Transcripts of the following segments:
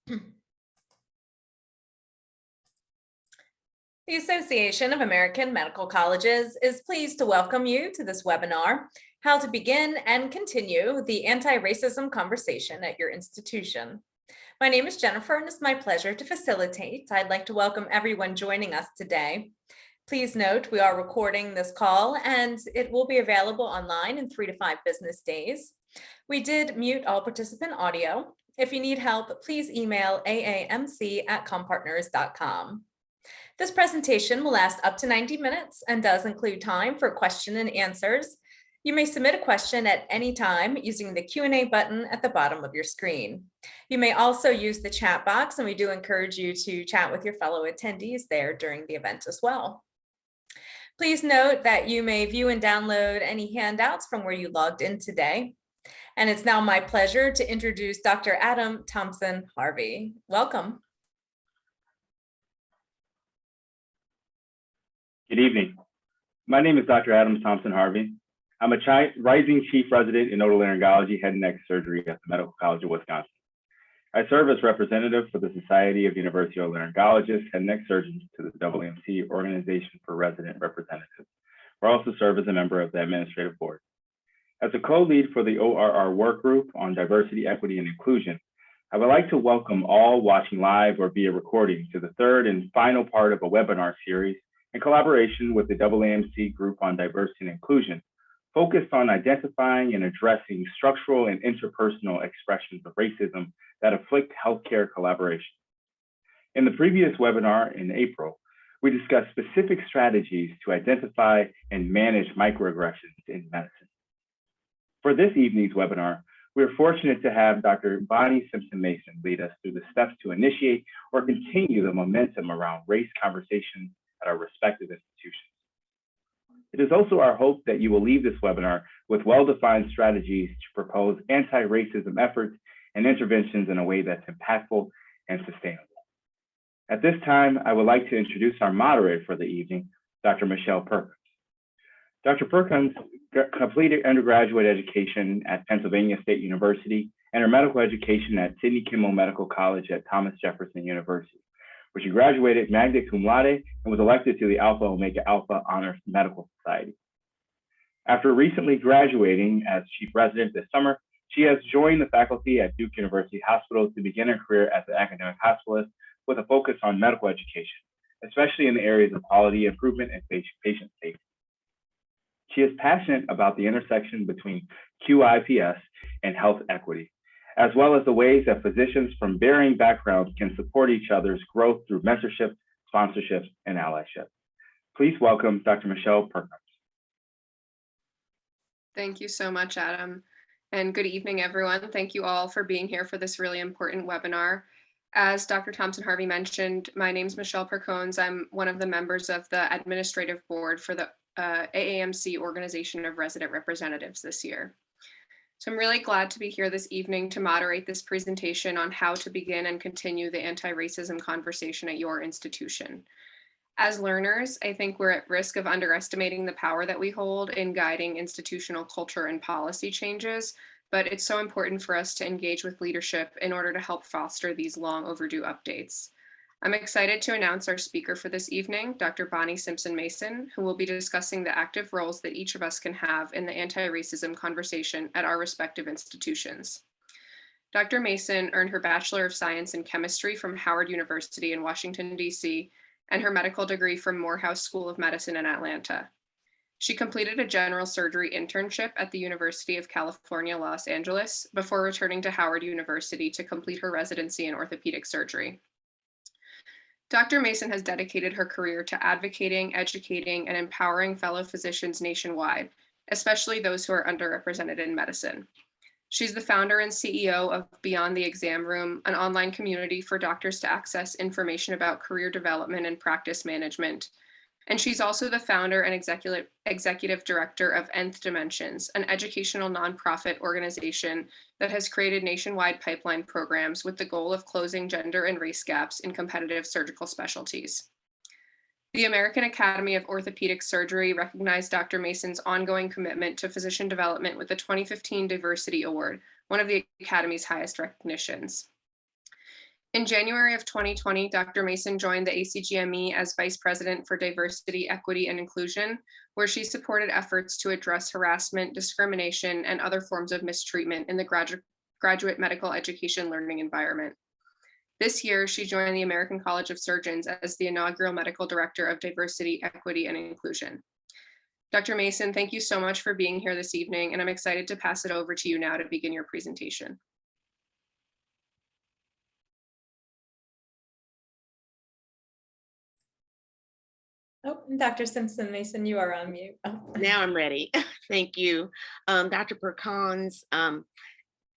The Association of American Medical Colleges is pleased to welcome you to this webinar, How to Begin and Continue the Anti-Racism Conversation at Your Institution. My name is Jennifer, and it's my pleasure to facilitate. I'd like to welcome everyone joining us today. Please note we are recording this call and it will be available online in 3 to 5 business days. We did mute all participant audio. If you need help, please email aamc@compartners.com. This presentation will last up to 90 minutes and does include time for question and answers. You may submit a question at any time using the Q&A button at the bottom of your screen. You may also use the chat box, and we do encourage you to chat with your fellow attendees there during the event as well. Please note that you may view and download any handouts from where you logged in today. And it's now my pleasure to introduce Dr. Adam Thompson Harvey. Welcome. Good evening. My name is Dr. Adam Thompson Harvey. I'm a rising chief resident in otolaryngology, head and neck surgery at the Medical College of Wisconsin. I serve as representative for the Society of University Otolaryngologists, Head and Neck Surgeons to the AAMC Organization for Resident Representatives. I also serve as a member of the Administrative Board. As a co-lead for the ORR work group on diversity, equity, and inclusion, I would like to welcome all watching live or via recording to the third and final part of a webinar series in collaboration with the AAMC Group on Diversity and Inclusion, focused on identifying and addressing structural and interpersonal expressions of racism that afflict healthcare collaboration. In the previous webinar in April, we discussed specific strategies to identify and manage microaggressions in medicine. For this evening's webinar, we are fortunate to have Dr. Bonnie Simpson Mason lead us through the steps to initiate or continue the momentum around race conversations at our respective institutions. It is also our hope that you will leave this webinar with well-defined strategies to propose anti-racism efforts and interventions in a way that's impactful and sustainable. At this time, I would like to introduce our moderator for the evening, Dr. Michelle Perkins. Dr. Perkins completed undergraduate education at Pennsylvania State University and her medical education at Sidney Kimmel Medical College at Thomas Jefferson University, where she graduated magna cum laude and was elected to the Alpha Omega Alpha Honors Medical Society. After recently graduating as chief resident this summer, she has joined the faculty at Duke University Hospital to begin her career as an academic hospitalist with a focus on medical education, especially in the areas of quality improvement and patient safety. She is passionate about the intersection between QIPS and health equity, as well as the ways that physicians from varying backgrounds can support each other's growth through mentorship, sponsorship, and allyship. Please welcome Dr. Michelle Perkins. Thank you so much, Adam. And good evening, everyone. Thank you all for being here for this really important webinar. As Dr. Thompson Harvey mentioned, my name is Michelle Perkins. I'm one of the members of the administrative board for the AAMC Organization of Resident Representatives this year. So I'm really glad to be here this evening to moderate this presentation on how to begin and continue the anti-racism conversation at your institution. As learners, I think we're at risk of underestimating the power that we hold in guiding institutional culture and policy changes, but it's so important for us to engage with leadership in order to help foster these long overdue updates. I'm excited to announce our speaker for this evening, Dr. Bonnie Simpson Mason, who will be discussing the active roles that each of us can have in the anti-racism conversation at our respective institutions. Dr. Mason earned her Bachelor of Science in Chemistry from Howard University in Washington, D.C., and her medical degree from Morehouse School of Medicine in Atlanta. She completed a general surgery internship at the University of California, Los Angeles, before returning to Howard University to complete her residency in orthopedic surgery. Dr. Mason has dedicated her career to advocating, educating, and empowering fellow physicians nationwide, especially those who are underrepresented in medicine. She's the founder and CEO of Beyond the Exam Room, an online community for doctors to access information about career development and practice management. And she's also the founder and executive director of Nth Dimensions, an educational nonprofit organization that has created nationwide pipeline programs with the goal of closing gender and race gaps in competitive surgical specialties. The American Academy of Orthopedic Surgery recognized Dr. Mason's ongoing commitment to physician development with the 2015 Diversity Award, one of the Academy's highest recognitions. In January of 2020, Dr. Mason joined the ACGME as Vice President for Diversity, Equity, and Inclusion, where she supported efforts to address harassment, discrimination, and other forms of mistreatment in the graduate medical education learning environment. This year, she joined the American College of Surgeons as the inaugural Medical Director of Diversity, Equity, and Inclusion. Dr. Mason, thank you so much for being here this evening, and I'm excited to pass it over to you now to begin your presentation. Oh, Dr. Simpson Mason, you are on mute. Oh. Now I'm ready. Thank you. Dr. Perkins,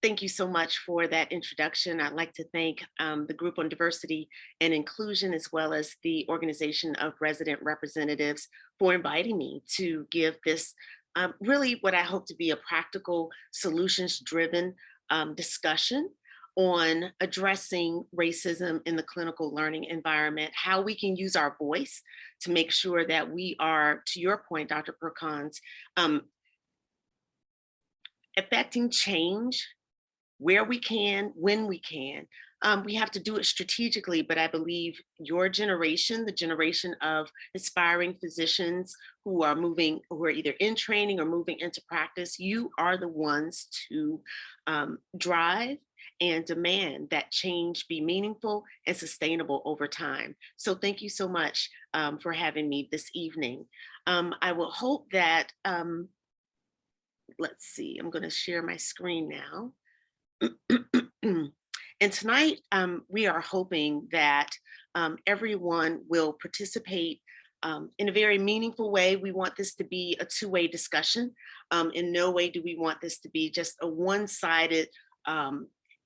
thank you so much for that introduction. I'd like to thank the Group on Diversity and Inclusion, as well as the Organization of Resident Representatives, for inviting me to give this really what I hope to be a practical, solutions-driven discussion on addressing racism in the clinical learning environment, how we can use our voice to make sure that we are, to your point, Dr. Perkins, affecting change where we can, when we can. We have to do it strategically, but I believe your generation, the generation of aspiring physicians who are either in training or moving into practice, you are the ones to drive and demand that change be meaningful and sustainable over time. So thank you so much for having me this evening. I will hope that, let's see, I'm going to share my screen now. And tonight, we are hoping that everyone will participate in a very meaningful way. We want this to be a two-way discussion. In no way do we want this to be just a one-sided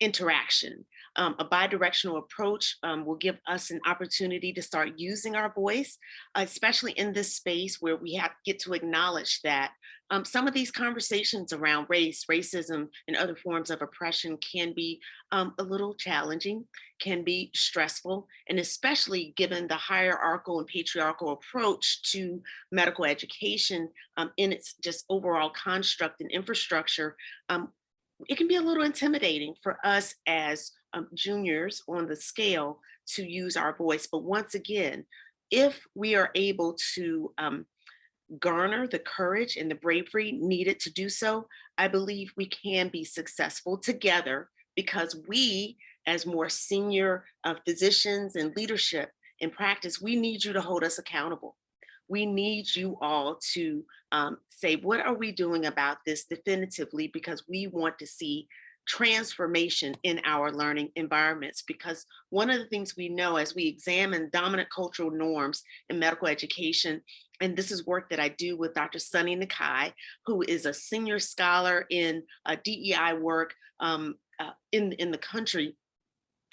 interaction. A bidirectional approach will give us an opportunity to start using our voice, especially in this space where we get to acknowledge that some of these conversations around race, racism, and other forms of oppression can be a little challenging, can be stressful, and especially given the hierarchical and patriarchal approach to medical education in its just overall construct and infrastructure, it can be a little intimidating for us as juniors on the scale to use our voice. But once again, if we are able to garner the courage and the bravery needed to do so, I believe we can be successful together, because we, as more senior physicians and leadership in practice, we need you to hold us accountable. We need you all to say, what are we doing about this definitively? Because we want to see transformation in our learning environments. Because one of the things we know as we examine dominant cultural norms in medical education, and this is work that I do with Dr. Sunny Nakai, who is a senior scholar in DEI work in the country.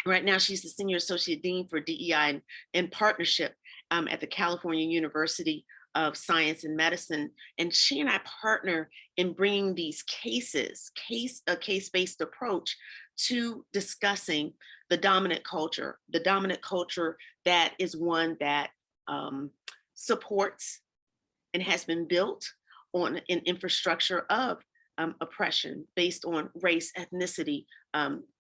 Right now, she's the Senior Associate Dean for DEI and Partnership at the California University of Science and Medicine. And she and I partner in bringing these a case-based approach to discussing the dominant culture that is one that supports and has been built on an infrastructure of oppression based on race, ethnicity,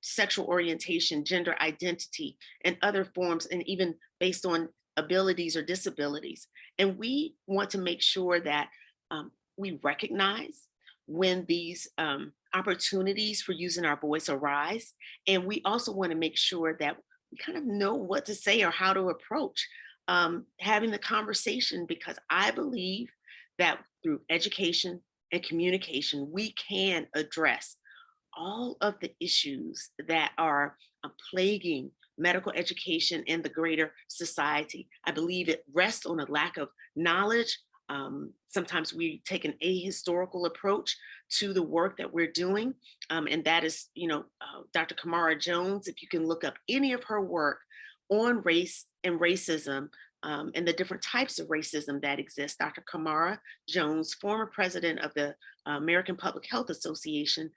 sexual orientation, gender identity, and other forms, and even based on abilities or disabilities. And we want to make sure that we recognize when these opportunities for using our voice arise. And we also want to make sure that we kind of know what to say or how to approach having the conversation, because I believe that through education and communication, we can address all of the issues that are plaguing medical education and the greater society. I believe it rests on a lack of knowledge. Sometimes we take an ahistorical approach to the work that we're doing. And that is, Dr. Kamara Jones, if you can look up any of her work on race and racism, and the different types of racism that exist. Dr. Kamara Jones, former president of the American Public Health Association,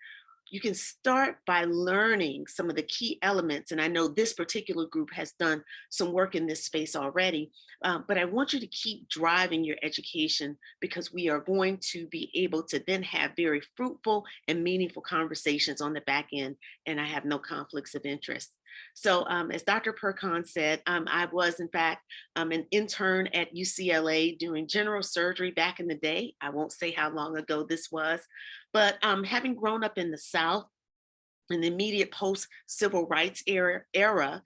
you can start by learning some of the key elements. And I know this particular group has done some work in this space already, but I want you to keep driving your education, because we are going to be able to then have very fruitful and meaningful conversations on the back end. And I have no conflicts of interest. So as Dr. Perkon said, I was in fact an intern at UCLA doing general surgery back in the day. I won't say how long ago this was, but having grown up in the South in the immediate post-civil rights era,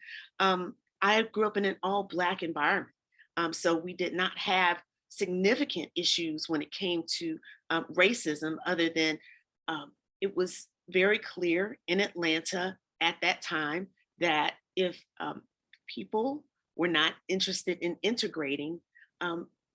I grew up in an all-Black environment. So we did not have significant issues when it came to racism, other than it was very clear in Atlanta at that time that if people were not interested in integrating,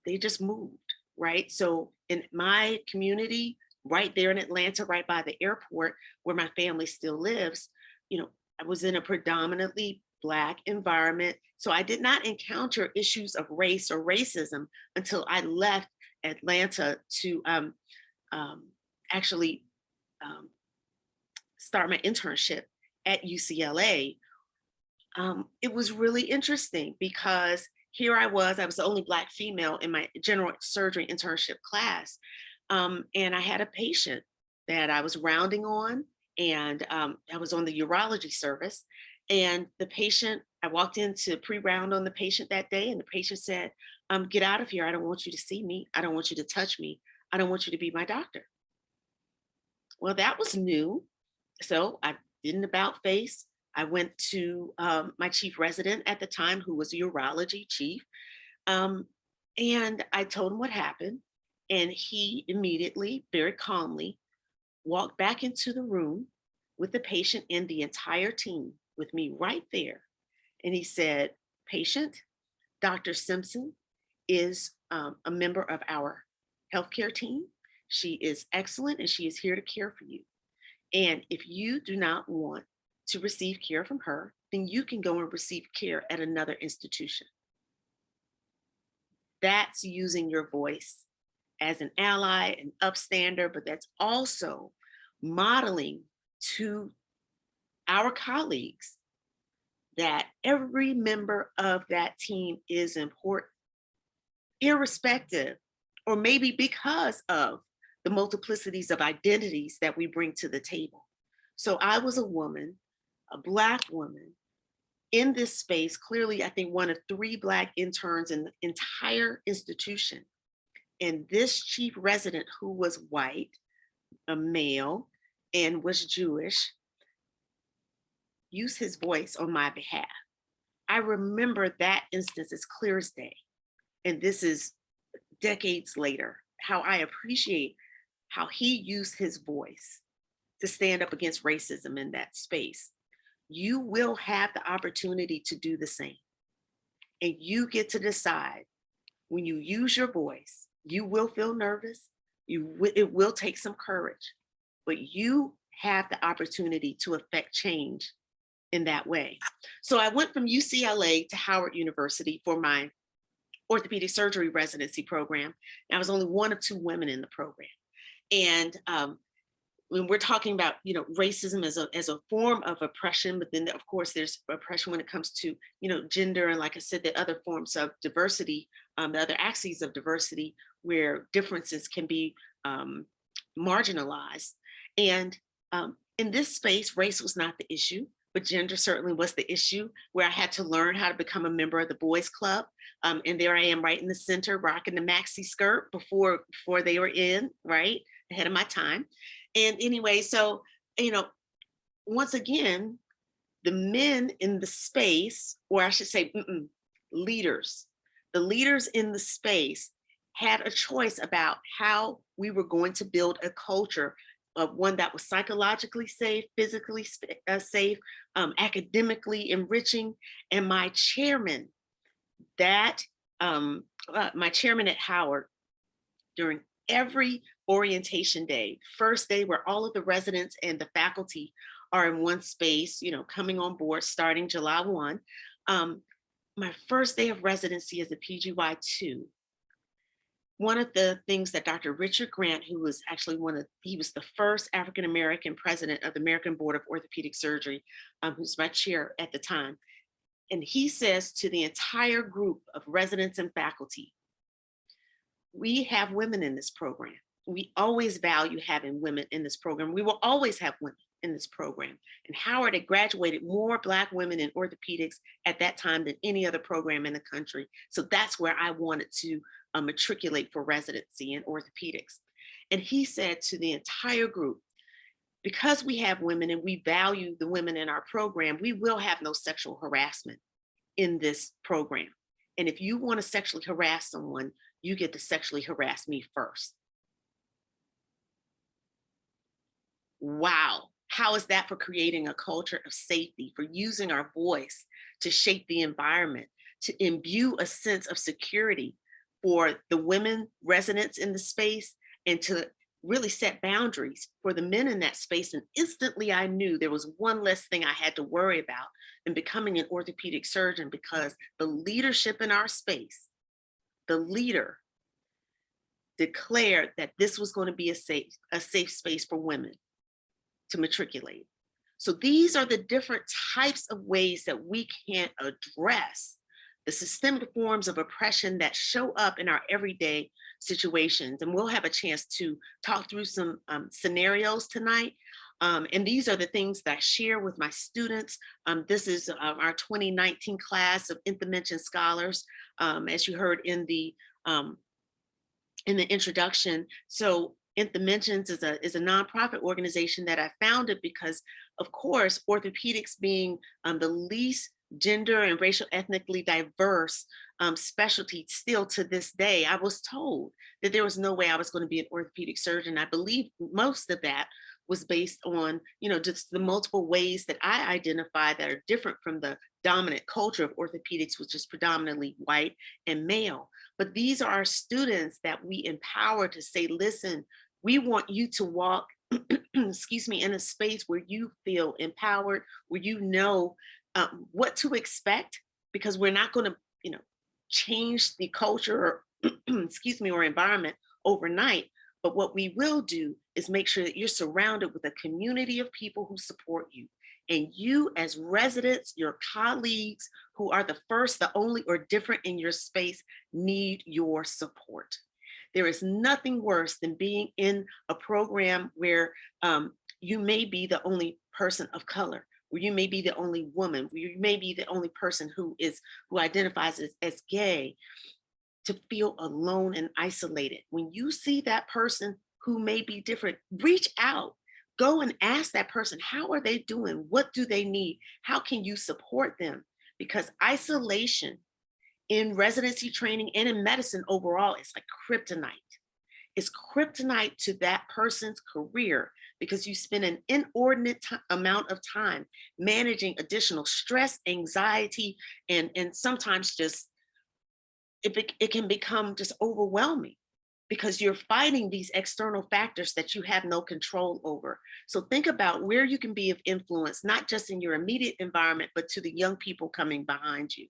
they just moved, right? So in my community, right there in Atlanta, right by the airport where my family still lives, I was in a predominantly Black environment. So I did not encounter issues of race or racism until I left Atlanta to actually start my internship at UCLA. It was really interesting because here I was the only Black female in my general surgery internship class. And I had a patient that I was rounding on, and I was on the urology service. And the patient, I walked in to pre-round on the patient that day, and the patient said, get out of here. I don't want you to see me. I don't want you to touch me. I don't want you to be my doctor. Well, that was new. So I did an about face. I went to my chief resident at the time, who was a urology chief. And I told him what happened. And he immediately, very calmly, walked back into the room with the patient and the entire team with me right there. And he said, patient, Dr. Simpson is a member of our healthcare team. She is excellent and she is here to care for you. And if you do not want to receive care from her, then you can go and receive care at another institution. That's using your voice as an ally, an upstander, but that's also modeling to our colleagues that every member of that team is important, irrespective, or maybe because of the multiplicities of identities that we bring to the table. So I was a woman, a Black woman in this space, clearly, I think one of 3 Black interns in the entire institution. And this chief resident, who was white, a male, and was Jewish, used his voice on my behalf. I remember that instance as clear as day. And this is decades later, how I appreciate how he used his voice to stand up against racism in that space. You will have the opportunity to do the same. And you get to decide when you use your voice. You will feel nervous. It will take some courage, but you have the opportunity to affect change in that way. So I went from UCLA to Howard University for my orthopedic surgery residency program. And I was only one of 2 women in the program. And when we're talking about, racism as a form of oppression, but then of course there's oppression when it comes to, gender. And like I said, the other forms of diversity, the other axes of diversity where differences can be marginalized. And in this space, race was not the issue, but gender certainly was the issue, where I had to learn how to become a member of the boys club. And there I am right in the center, rocking the maxi skirt before they were in, right, ahead of my time. And anyway, so, once again, the men in the space, or I should say leaders, the leaders in the space had a choice about how we were going to build a culture of one that was psychologically safe, physically safe, academically enriching. And my chairman, my chairman at Howard, during every orientation day, first day where all of the residents and the faculty are in one space, coming on board starting July 1. My first day of residency as a PGY2, one of the things that Dr. Richard Grant, who was actually he was the first African-American president of the American Board of Orthopedic Surgery, who's my chair at the time. And he says to the entire group of residents and faculty, we have women in this program. We always value having women in this program. We will always have women in this program. And Howard had graduated more Black women in orthopedics at that time than any other program in the country. So that's where I wanted to matriculate for residency in orthopedics. And he said to the entire group, because we have women and we value the women in our program, we will have no sexual harassment in this program. And if you want to sexually harass someone, you get to sexually harass me first. Wow. How is that for creating a culture of safety, for using our voice to shape the environment, to imbue a sense of security for the women residents in the space, and to really set boundaries for the men in that space? And instantly I knew there was one less thing I had to worry about in becoming an orthopedic surgeon, because the leadership in our space, the leader declared that this was going to be a safe space for women to matriculate. So these are the different types of ways that we can address the systemic forms of oppression that show up in our everyday situations. And we'll have a chance to talk through some scenarios tonight. And these are the things that I share with my students. This is our 2019 class of Nth Dimension scholars, as you heard in the introduction. So Nth Dimensions is a nonprofit organization that I founded because, of course, orthopedics being the least gender and racial ethnically diverse specialty still to this day, I was told that there was no way I was going to be an orthopedic surgeon. I believe most of that was based on, just the multiple ways that I identify that are different from the dominant culture of orthopedics, which is predominantly white and male. But these are our students that we empower to say, listen, we want you to walk, excuse me, in a space where you feel empowered, where you know what to expect, because we're not going to, change the culture or, excuse me, or environment overnight. But what we will do is make sure that you're surrounded with a community of people who support you. And you as residents, your colleagues who are the first, the only, or different in your space need your support. There is nothing worse than being in a program where you may be the only person of color, where you may be the only woman, where you may be the only person who identifies as gay, to feel alone and isolated. When you see that person who may be different, reach out, go and ask that person, how are they doing? What do they need? How can you support them? Because isolation in residency training and in medicine overall is like kryptonite. It's kryptonite to that person's career, because you spend an inordinate amount of time managing additional stress, anxiety, and sometimes just it can become just overwhelming, because you're fighting these external factors that you have no control over. So think about where you can be of influence, not just in your immediate environment, but to the young people coming behind you.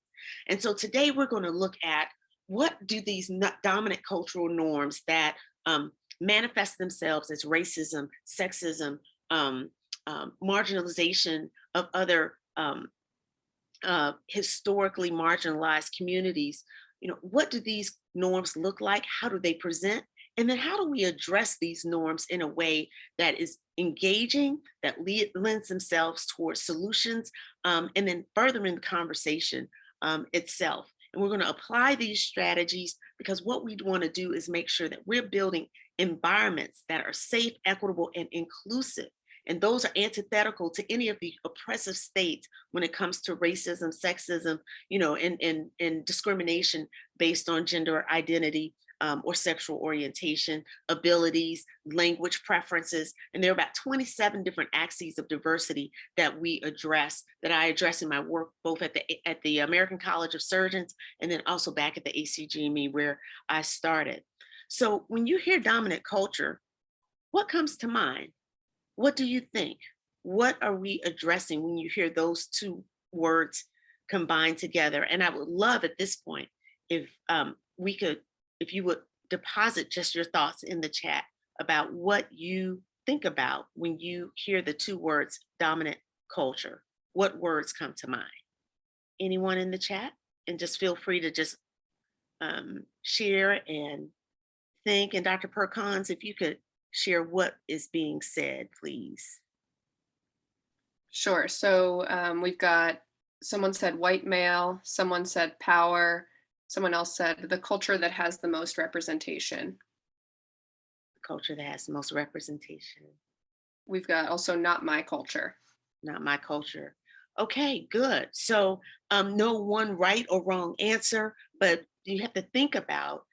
And so today we're going to look at, what do these dominant cultural norms that manifest themselves as racism, sexism, marginalization of other historically marginalized communities, what do these norms look like? How do they present? And then how do we address these norms in a way that is engaging, that lends themselves towards solutions, and then furthering the conversation itself? And we're going to apply these strategies, because what we want to do is make sure that we're building environments that are safe, equitable, and inclusive. And those are antithetical to any of the oppressive states when it comes to racism, sexism, and discrimination based on gender identity or sexual orientation, abilities, language preferences. And there are about 27 different axes of diversity that I address in my work, both at the American College of Surgeons and then also back at the ACGME where I started. So when you hear dominant culture, what comes to mind? What do you think? What are we addressing when you hear those two words combined together? And I would love at this point if you would deposit just your thoughts in the chat about what you think about when you hear the two words dominant culture. What words come to mind? Anyone in the chat? And just feel free to just share and think. And Dr. Perkins, if you could share what is being said, please. Sure. So we've got someone said white male, someone said power, someone else said the culture that has the most representation. Culture that has the most representation. We've got also not my culture. Not my culture. Okay, good. So no one right or wrong answer, but you have to think about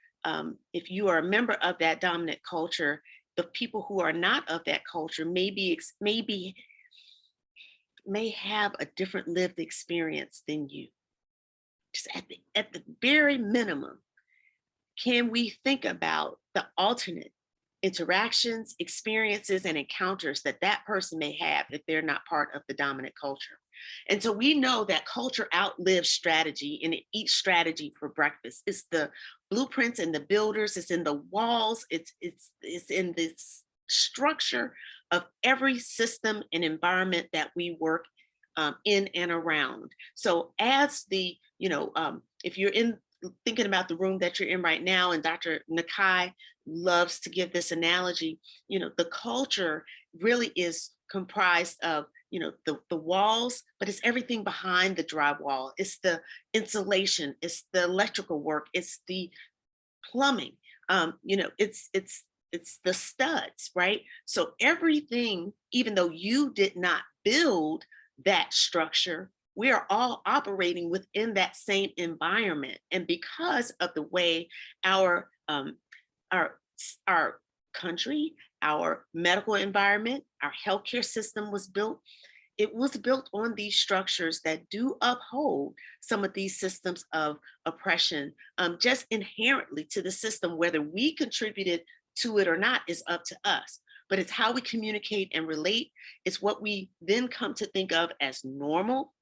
if you are a member of that dominant culture, the people who are not of that culture may have a different lived experience than you. Just at the very minimum, can we think about the alternate interactions, experiences, and encounters that that person may have if they're not part of the dominant culture? And so we know that culture outlives strategy, and it eats strategy for breakfast. It's the blueprints and the builders, it's in the walls, it's in this structure of every system and environment that we work in and around. So as if you're in thinking about the room that you're in right now, and Dr. Nakai loves to give this analogy, the culture really is comprised of, the walls, but it's everything behind the drywall. It's the insulation, it's the electrical work, it's the plumbing, it's the studs, right? So everything, even though you did not build that structure, we are all operating within that same environment. And because of the way our our our country, our medical environment, our healthcare system was built, it was built on these structures that do uphold some of these systems of oppression, just inherently to the system. Whether we contributed to it or not is up to us. But it's how we communicate and relate. It's what we then come to think of as normal,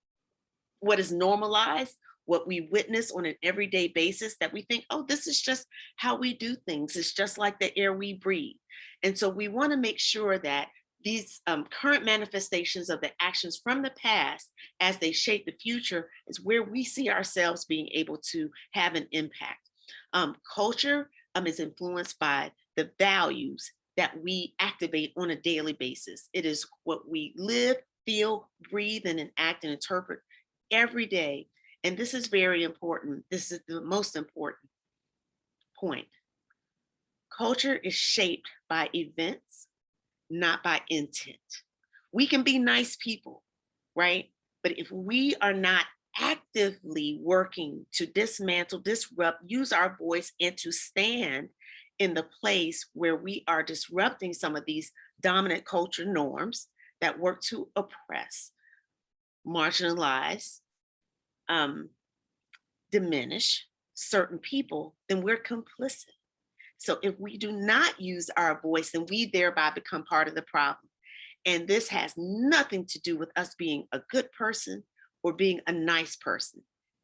what is normalized, what we witness on an everyday basis, that we think, oh, this is just how we do things. It's just like the air we breathe. And so we want to make sure that these current manifestations of the actions from the past, as they shape the future, is where we see ourselves being able to have an impact. Culture is influenced by the values that we activate on a daily basis. It is what we live, feel, breathe, and enact and interpret every day. And this is very important. This is the most important point. Culture is shaped by events, not by intent. We can be nice people, right? But if we are not actively working to dismantle, disrupt, use our voice, and to stand in the place where we are disrupting some of these dominant culture norms that work to oppress, marginalize, diminish certain people, then we're complicit. So if we do not use our voice, then we thereby become part of the problem. And this has nothing to do with us being a good person or being a nice person.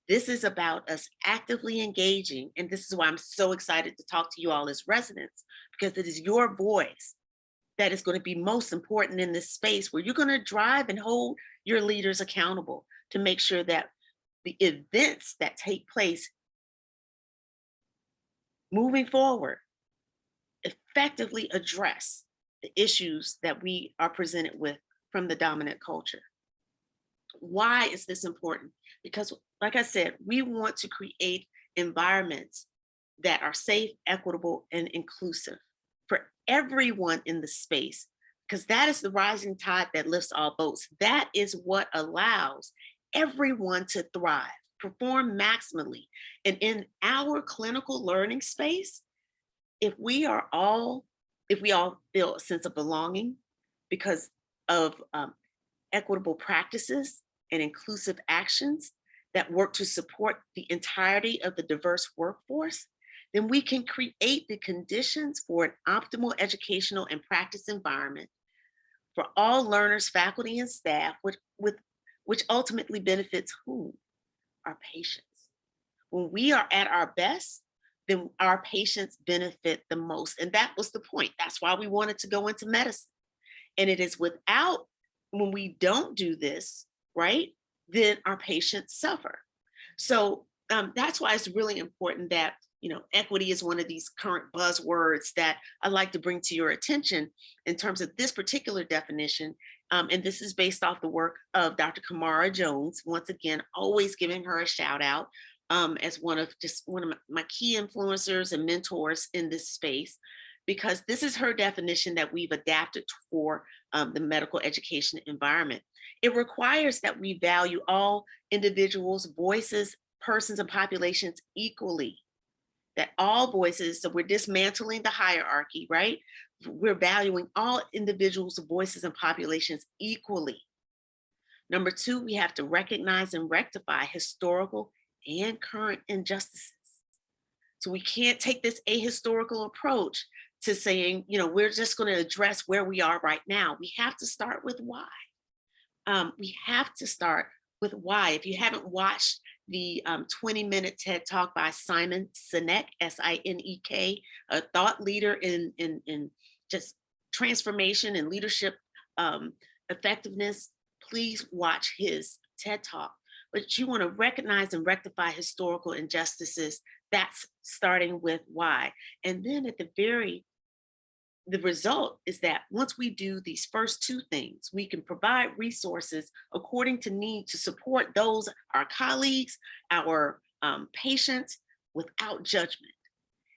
This is about us actively engaging. And this is why I'm so excited to talk to you all as residents, because it is your voice that is going to be most important in this space, where you're going to drive and hold your leaders accountable to make sure that the events that take place moving forward effectively address the issues that we are presented with from the dominant culture. Why is this important? Because, like I said, we want to create environments that are safe, equitable, and inclusive for everyone in the space, because that is the rising tide that lifts all boats. That is what allows everyone to thrive, perform maximally. And in our clinical learning space, if we all feel a sense of belonging because of equitable practices and inclusive actions that work to support the entirety of the diverse workforce, then we can create the conditions for an optimal educational and practice environment for all learners, faculty, and staff, which ultimately benefits whom? Our patients. When we are at our best, then our patients benefit the most. And that was the point. That's why we wanted to go into medicine. And it is when we don't do this, right, then our patients suffer. So that's why it's really important that, equity is one of these current buzzwords that I like to bring to your attention in terms of this particular definition. And this is based off the work of Dr. Kamara Jones. Once again, always giving her a shout out as one of my key influencers and mentors in this space, because this is her definition that we've adapted for the medical education environment. It requires that we value all individuals, voices, persons, and populations equally. That all voices, so we're dismantling the hierarchy, right? We're valuing all individuals, voices, and populations equally. Number two, we have to recognize and rectify historical and current injustices. So we can't take this ahistorical approach to saying, we're just going to address where we are right now. We have to start with why. We have to start with why. If you haven't watched the 20-minute TED Talk by Simon Sinek, Sinek, a thought leader in just transformation and leadership effectiveness, please watch his TED Talk. But you want to recognize and rectify historical injustices. That's starting with why. And then the result is that once we do these first two things, we can provide resources according to need to support those, our colleagues, our patients, without judgment.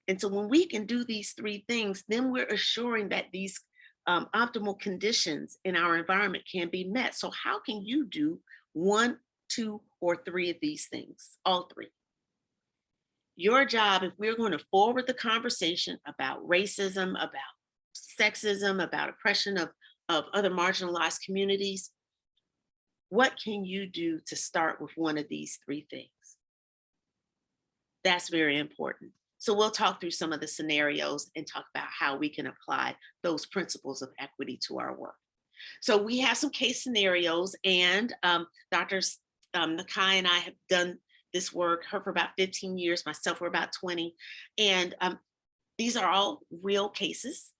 And so when we can do these three things, then we're assuring that these optimal conditions in our environment can be met. So how can you do one, two, or three of these things? All three. Your job, if we're going to forward the conversation about racism, about sexism, about oppression of other marginalized communities, what can you do to start with one of these three things? That's very important. So we'll talk through some of the scenarios and talk about how we can apply those principles of equity to our work. So we have some case scenarios, and Dr. Nakai and I have done this work, her for about 15 years, myself for about 20. And these are all real cases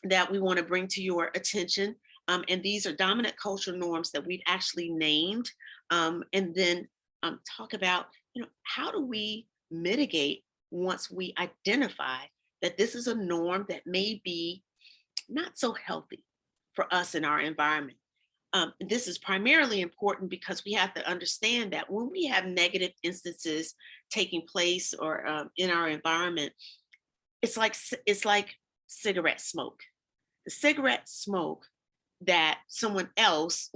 that we want to bring to your attention. And these are dominant cultural norms that we've actually named, and then talk about, how do we mitigate once we identify that this is a norm that may be not so healthy for us in our environment. This is primarily important because we have to understand that when we have negative instances taking place or in our environment, it's like cigarette smoke. The cigarette smoke that someone else,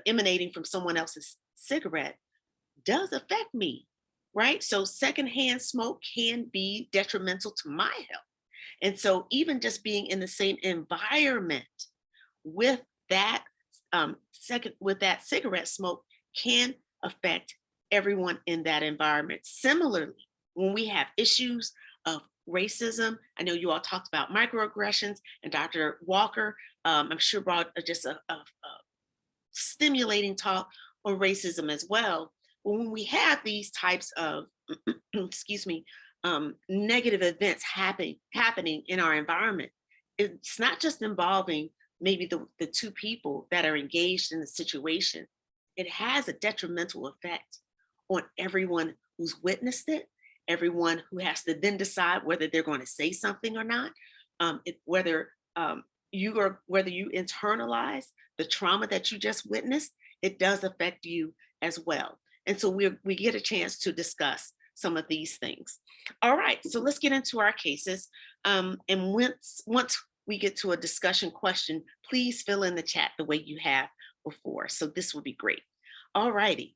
emanating from someone else's cigarette does affect me, right? So secondhand smoke can be detrimental to my health. And so even just being in the same environment with that cigarette smoke can affect everyone in that environment. Similarly, when we have issues of racism, I know you all talked about microaggressions, and Dr. Walker, I'm sure brought just a stimulating talk on racism as well. When we have these types of, negative events happening in our environment, it's not just involving maybe the two people that are engaged in the situation. It has a detrimental effect on everyone who's witnessed it, everyone who has to then decide whether they're going to say something or not, whether you internalize the trauma that you just witnessed, it does affect you as well. And so we get a chance to discuss some of these things. All right, so let's get into our cases. And once we get to a discussion question, please fill in the chat the way you have before. So this will be great. All righty.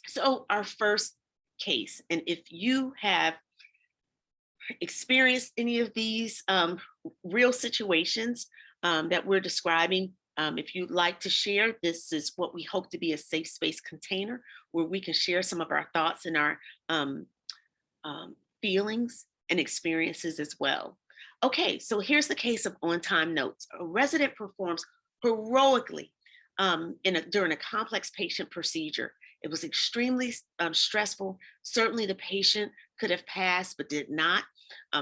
So our first case, and if you have experienced any of these real situations that we're describing, if you'd like to share, this is what we hope to be a safe space container where we can share some of our thoughts and our feelings and experiences as well. Okay, so here's the case of on-time notes. A resident performs heroically during a complex patient procedure. It was extremely stressful. Certainly the patient could have passed, but did not.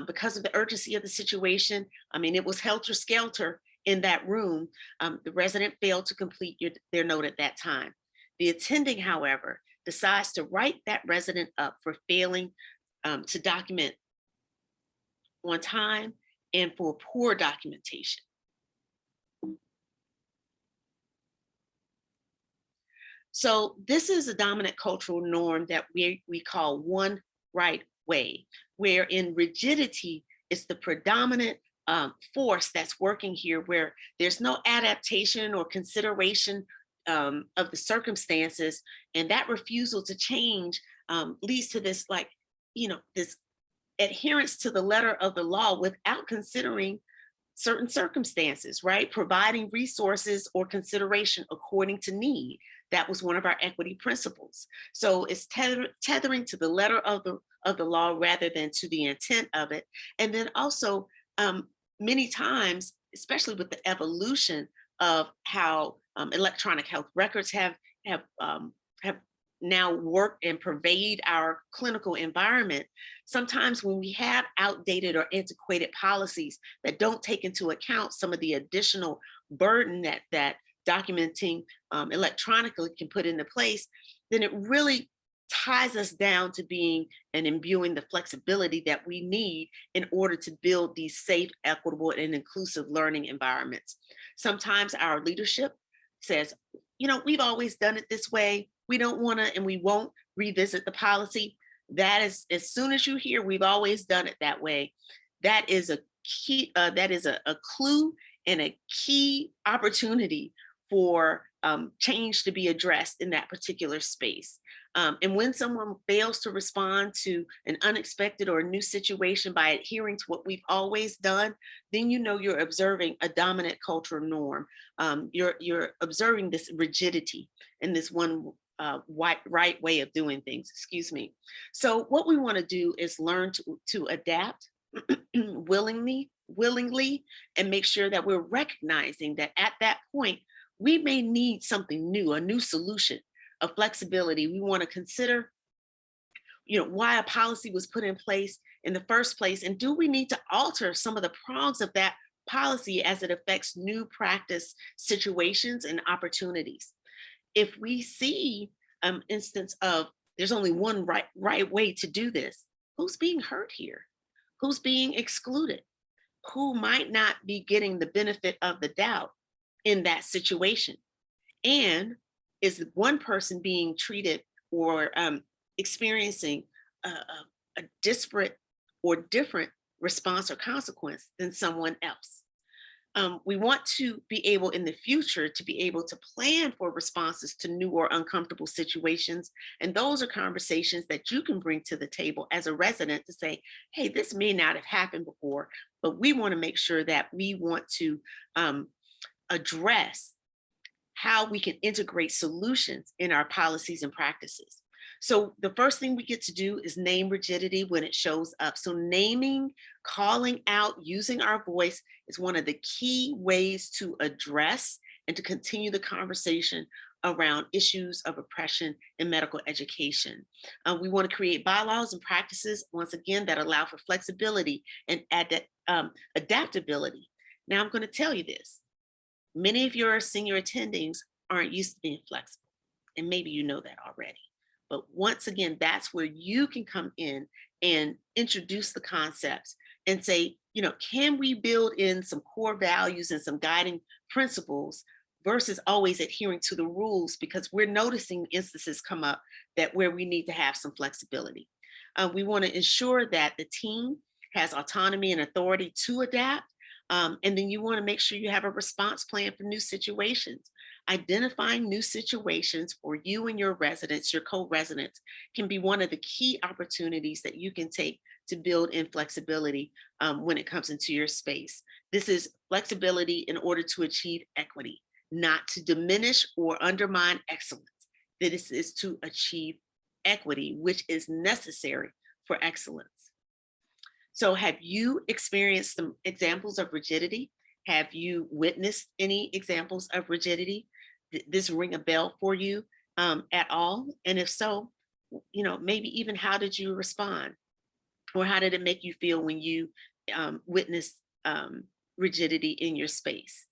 Because of the urgency of the situation, it was helter-skelter in that room. The resident failed to complete their note at that time. The attending, however, decides to write that resident up for failing to document on time and for poor documentation. So this is a dominant cultural norm that we call one right way, where in rigidity is the predominant force that's working here, where there's no adaptation or consideration of the circumstances, and that refusal to change leads to this, like, this adherence to the letter of the law without considering certain circumstances, right? Providing resources or consideration according to need. That was one of our equity principles. So it's tethering to the letter of the law rather than to the intent of it. And then also, many times, especially with the evolution of how electronic health records have have now work and pervade our clinical environment, sometimes when we have outdated or antiquated policies that don't take into account some of the additional burden that documenting electronically can put into place, then it really ties us down to being and imbuing the flexibility that we need in order to build these safe, equitable, and inclusive learning environments. Sometimes our leadership says, we've always done it this way. We don't want to and we won't revisit the policy. That is, as soon as you hear we've always done it that way, that is a key, that is a clue and a key opportunity for change to be addressed in that particular space. And when someone fails to respond to an unexpected or a new situation by adhering to what we've always done, then you're observing a dominant cultural norm. You're observing this rigidity and this one right way of doing things, excuse me. So what we want to do is learn to adapt willingly, and make sure that we're recognizing that at that point, we may need something new, a new solution, a flexibility. We want to consider, why a policy was put in place in the first place, and do we need to alter some of the prongs of that policy as it affects new practice situations and opportunities. If we see instance of there's only one right way to do this, who's being hurt here? Who's being excluded? Who might not be getting the benefit of the doubt in that situation? And is one person being treated or experiencing a disparate or different response or consequence than someone else? We want to be able in the future to be able to plan for responses to new or uncomfortable situations. And those are conversations that you can bring to the table as a resident to say, hey, this may not have happened before, but we want to make sure that we want to address how we can integrate solutions in our policies and practices. So the first thing we get to do is name rigidity when it shows up. So naming, calling out, using our voice is one of the key ways to address and to continue the conversation around issues of oppression in medical education. We want to create bylaws and practices, once again, that allow for flexibility and adaptability. Now, I'm going to tell you this. Many of your senior attendings aren't used to being flexible, and maybe you know that already. But once again, that's where you can come in and introduce the concepts and say, can we build in some core values and some guiding principles versus always adhering to the rules, because we're noticing instances come up that where we need to have some flexibility. We want to ensure that the team has autonomy and authority to adapt. And then you want to make sure you have a response plan for new situations. Identifying new situations for you and your residents, your co-residents, can be one of the key opportunities that you can take to build in flexibility when it comes into your space. This is flexibility in order to achieve equity, not to diminish or undermine excellence. This is to achieve equity, which is necessary for excellence. So have you experienced some examples of rigidity? Have you witnessed any examples of rigidity? This ring a bell for you at all? And if so, maybe even how did you respond? Or how did it make you feel when you witnessed rigidity in your space?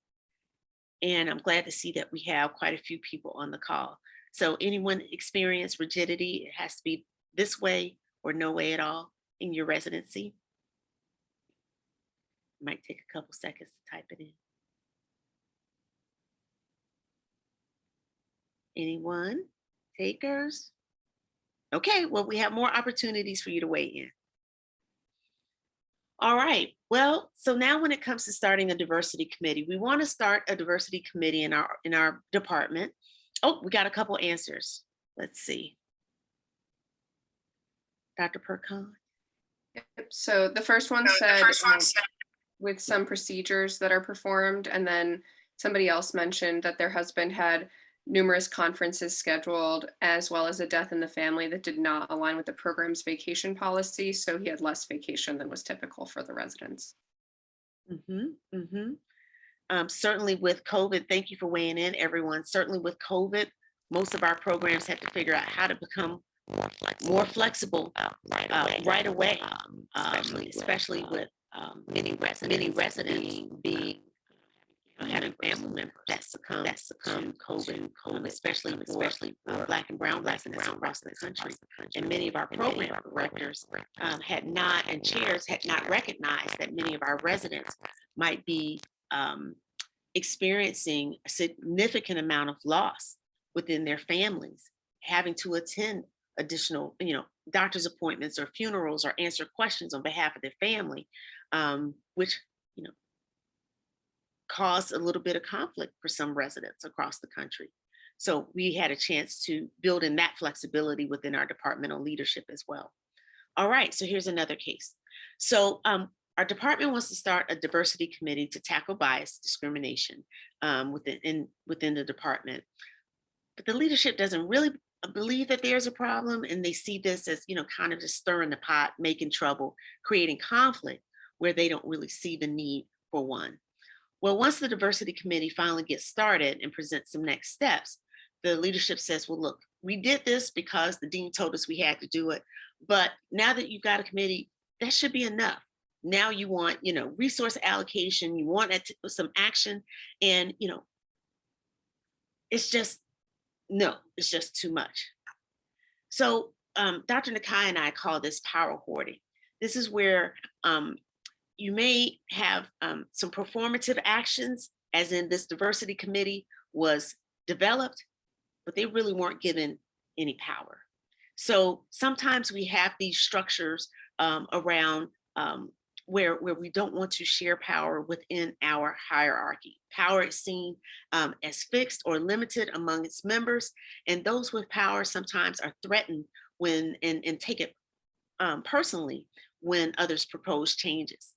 And I'm glad to see that we have quite a few people on the call. So anyone experience rigidity? It has to be this way or no way at all in your residency. Might take a couple seconds to type it in. Anyone? Takers? Okay, well, we have more opportunities for you to weigh in. All right. Well, so now when it comes to starting a diversity committee, we want to start a diversity committee in our department. Oh, we got a couple answers. Let's see. Dr. Percon. So the first one said with some procedures that are performed, and then somebody else mentioned that their husband had numerous conferences scheduled, as well as a death in the family that did not align with the program's vacation policy. So he had less vacation than was typical for the residents. Certainly with COVID, thank you for weighing in, everyone. Certainly with COVID, most of our programs had to figure out how to become more flexible right away, especially with many residents being having family members that succumb to COVID, especially for Black and Brown residents across the country. And many of our program directors had not, and chairs had not recognized that many of our residents might be experiencing a significant amount of loss within their families, having to attend additional, doctor's appointments or funerals or answer questions on behalf of their family, which, caused a little bit of conflict for some residents across the country. So we had a chance to build in that flexibility within our departmental leadership as well. All right, so here's another case. So our department wants to start a diversity committee to tackle bias, discrimination within the department. But the leadership doesn't really believe that there's a problem, and they see this as, kind of just stirring the pot, making trouble, creating conflict where they don't really see the need for one. Well, once the diversity committee finally gets started and presents some next steps, the leadership says, well, look, we did this because the dean told us we had to do it. But now that you've got a committee, that should be enough. Now you want, resource allocation, you want some action, and, it's just, no, it's just too much. So Dr. Nakai and I call this power hoarding. This is where you may have some performative actions, as in this diversity committee was developed, but they really weren't given any power. So sometimes we have these structures around where we don't want to share power within our hierarchy. Power is seen as fixed or limited among its members, and those with power sometimes are threatened when and take it personally when others propose changes.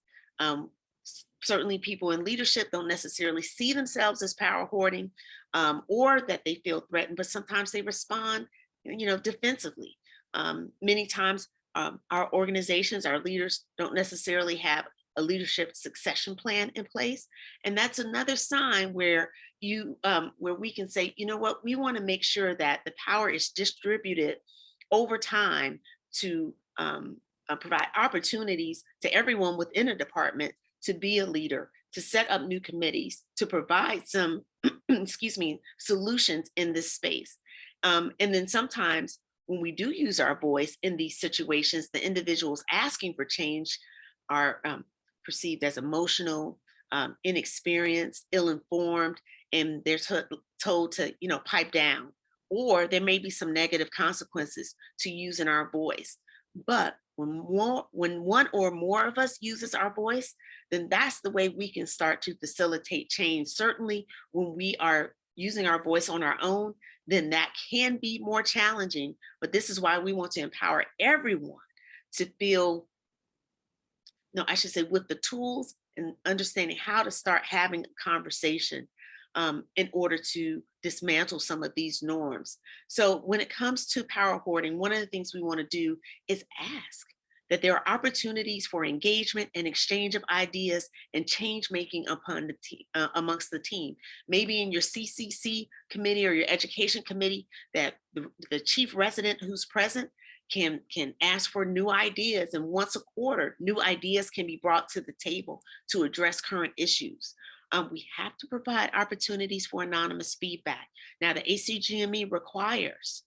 Certainly people in leadership don't necessarily see themselves as power hoarding or that they feel threatened, but sometimes they respond, defensively. Many times our organizations, our leaders don't necessarily have a leadership succession plan in place. And that's another sign where where we can say, what, we want to make sure that the power is distributed over time to provide opportunities to everyone within a department to be a leader, to set up new committees, to provide some, solutions in this space. And then sometimes when we do use our voice in these situations, the individuals asking for change are perceived as emotional, inexperienced, ill-informed, and they're told to, pipe down, or there may be some negative consequences to using our voice. But when one or more of us uses our voice, then that's the way we can start to facilitate change. Certainly when we are using our voice on our own, then that can be more challenging. But this is why we want to empower everyone to feel, with the tools and understanding how to start having a conversation in order to dismantle some of these norms. So when it comes to power hoarding, one of the things we want to do is ask that there are opportunities for engagement and exchange of ideas and change making amongst the team. Maybe in your CCC committee or your education committee, that the chief resident who's present can ask for new ideas, and once a quarter, new ideas can be brought to the table to address current issues. We have to provide opportunities for anonymous feedback. Now, the ACGME requires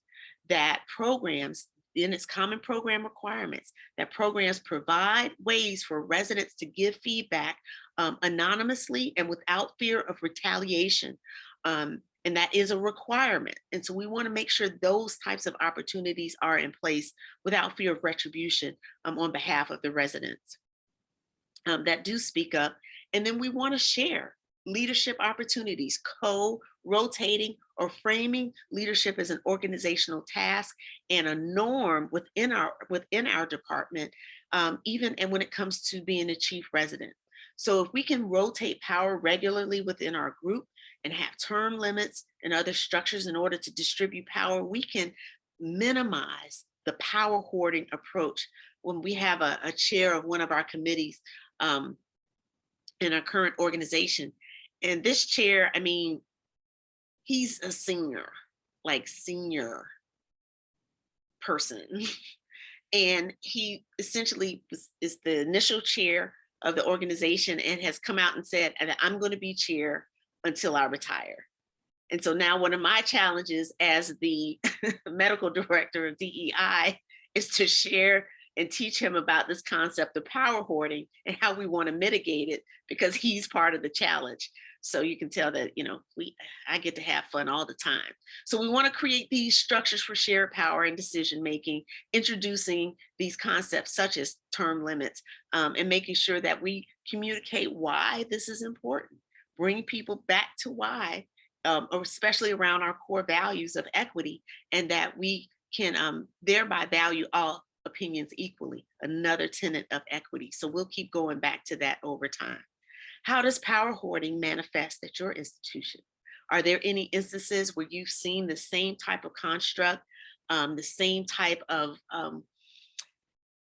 that programs, in its common program requirements, that programs provide ways for residents to give feedback anonymously and without fear of retaliation. And And that is a requirement. And so we want to make sure those types of opportunities are in place without fear of retribution on behalf of the residents that do speak up. And then we want to share leadership opportunities, co-rotating or framing leadership as an organizational task and a norm within our department, even and when it comes to being a chief resident. So if we can rotate power regularly within our group and have term limits and other structures in order to distribute power, we can minimize the power hoarding approach. When we have a chair of one of our committees in our current organization, and this chair, I mean, he's a senior person. And he essentially is the initial chair of the organization and has come out and said, I'm going to be chair until I retire. And so now one of my challenges as the medical director of DEI is to share and teach him about this concept of power hoarding and how we want to mitigate it, because he's part of the challenge. So you can tell that, I get to have fun all the time. So we want to create these structures for shared power and decision making, introducing these concepts such as term limits, and making sure that we communicate why this is important, bring people back to why, especially around our core values of equity, and that we can thereby value all opinions equally, another tenet of equity. So we'll keep going back to that over time. How does power hoarding manifest at your institution? Are there any instances where you've seen the same type of construct, the same type of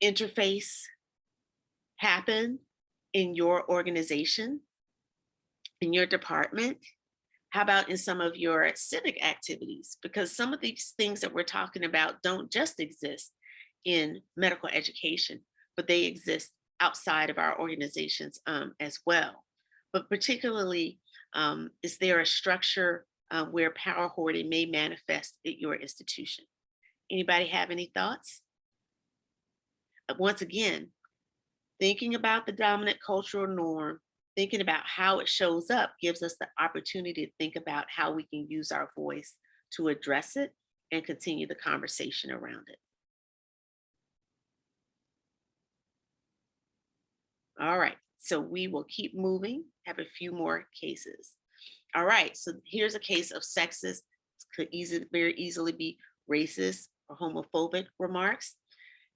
interface happen in your organization, in your department? How about in some of your civic activities? Because some of these things that we're talking about don't just exist in medical education, but they exist outside of our organizations as well. But particularly, is there a structure where power hoarding may manifest at your institution? Anybody have any thoughts? Once again, thinking about the dominant cultural norm, thinking about how it shows up gives us the opportunity to think about how we can use our voice to address it and continue the conversation around it. All right, so we will keep moving, have a few more cases. All right, so here's a case of sexist, could very easily be racist or homophobic remarks.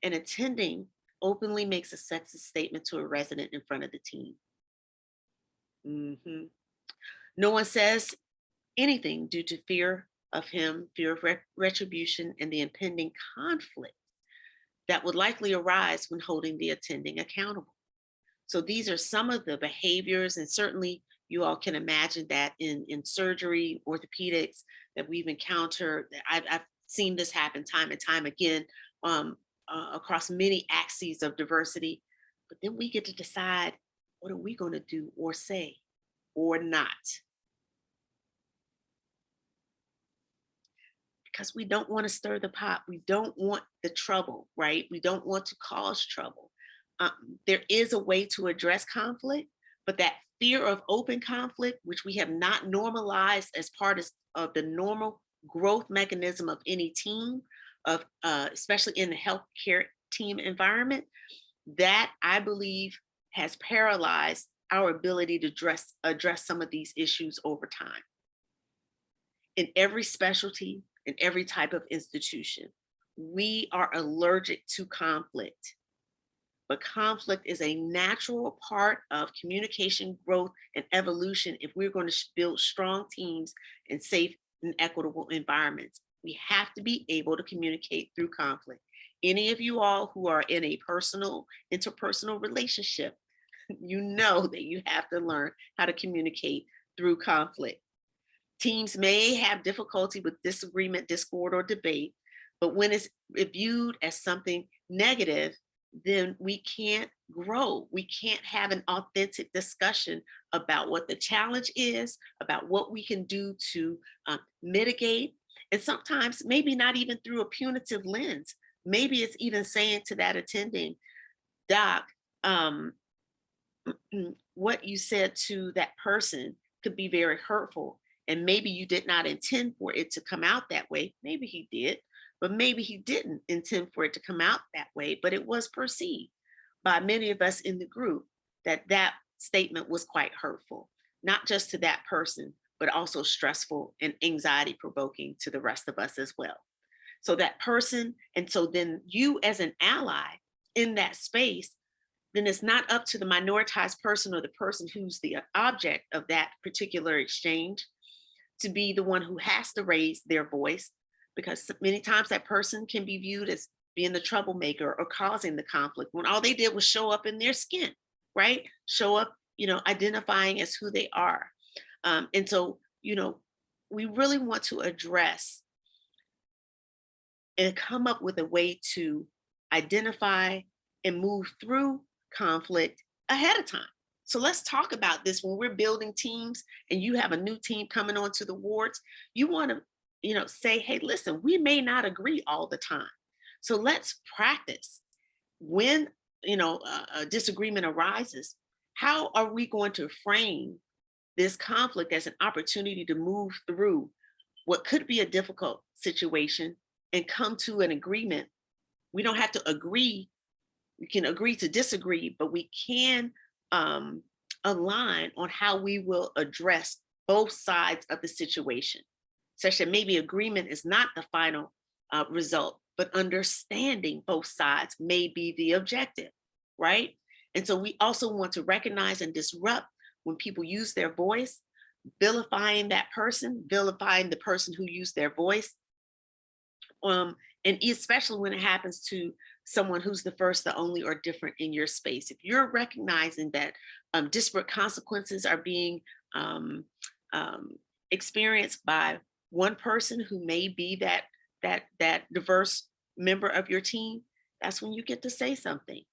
An attending openly makes a sexist statement to a resident in front of the team. No one says anything due to fear of him, fear of retribution, and the impending conflict that would likely arise when holding the attending accountable. So these are some of the behaviors, and certainly you all can imagine that in surgery, orthopedics, that we've encountered. I've seen this happen time and time again across many axes of diversity. But then we get to decide, what are we going to do or say or not? Because we don't want to stir the pot. We don't want the trouble, right? We don't want to cause trouble. There is a way to address conflict, but that fear of open conflict, which we have not normalized as part of the normal growth mechanism of any team, especially in the healthcare team environment, that I believe has paralyzed our ability to address some of these issues over time. In every specialty, in every type of institution, we are allergic to conflict. But conflict is a natural part of communication, growth, and evolution if we're going to build strong teams and safe and equitable environments. We have to be able to communicate through conflict. Any of you all who are in a interpersonal relationship, you know that you have to learn how to communicate through conflict. Teams may have difficulty with disagreement, discord, or debate, but when it's viewed as something negative, then we can't grow. We can't have an authentic discussion about what the challenge is, about what we can do to mitigate, and sometimes maybe not even through a punitive lens. Maybe it's even saying to that attending, Doc, what you said to that person could be very hurtful. And maybe you did not intend for it to come out that way. Maybe he did, but maybe he didn't intend for it to come out that way, but it was perceived by many of us in the group that that statement was quite hurtful, not just to that person, but also stressful and anxiety provoking to the rest of us as well. So that person, and so then you as an ally in that space, then it's not up to the minoritized person or the person who's the object of that particular exchange to be the one who has to raise their voice, because many times that person can be viewed as being the troublemaker or causing the conflict when all they did was show up in their skin, right? Show up, identifying as who they are. And so, we really want to address and come up with a way to identify and move through conflict ahead of time. So let's talk about this when we're building teams and you have a new team coming onto the wards. You want to, say, hey, listen, we may not agree all the time. So let's practice when, a disagreement arises. How are we going to frame this conflict as an opportunity to move through what could be a difficult situation and come to an agreement? We don't have to agree. We can agree to disagree, but we can align on how we will address both sides of the situation, such that maybe agreement is not the final result, but understanding both sides may be the objective, right? And so we also want to recognize and disrupt when people use their voice, vilifying that person, vilifying the person who used their voice. And especially when it happens to someone who's the first, the only, or different in your space. If you're recognizing that disparate consequences are being experienced by one person who may be that diverse member of your team, that's when you get to say something.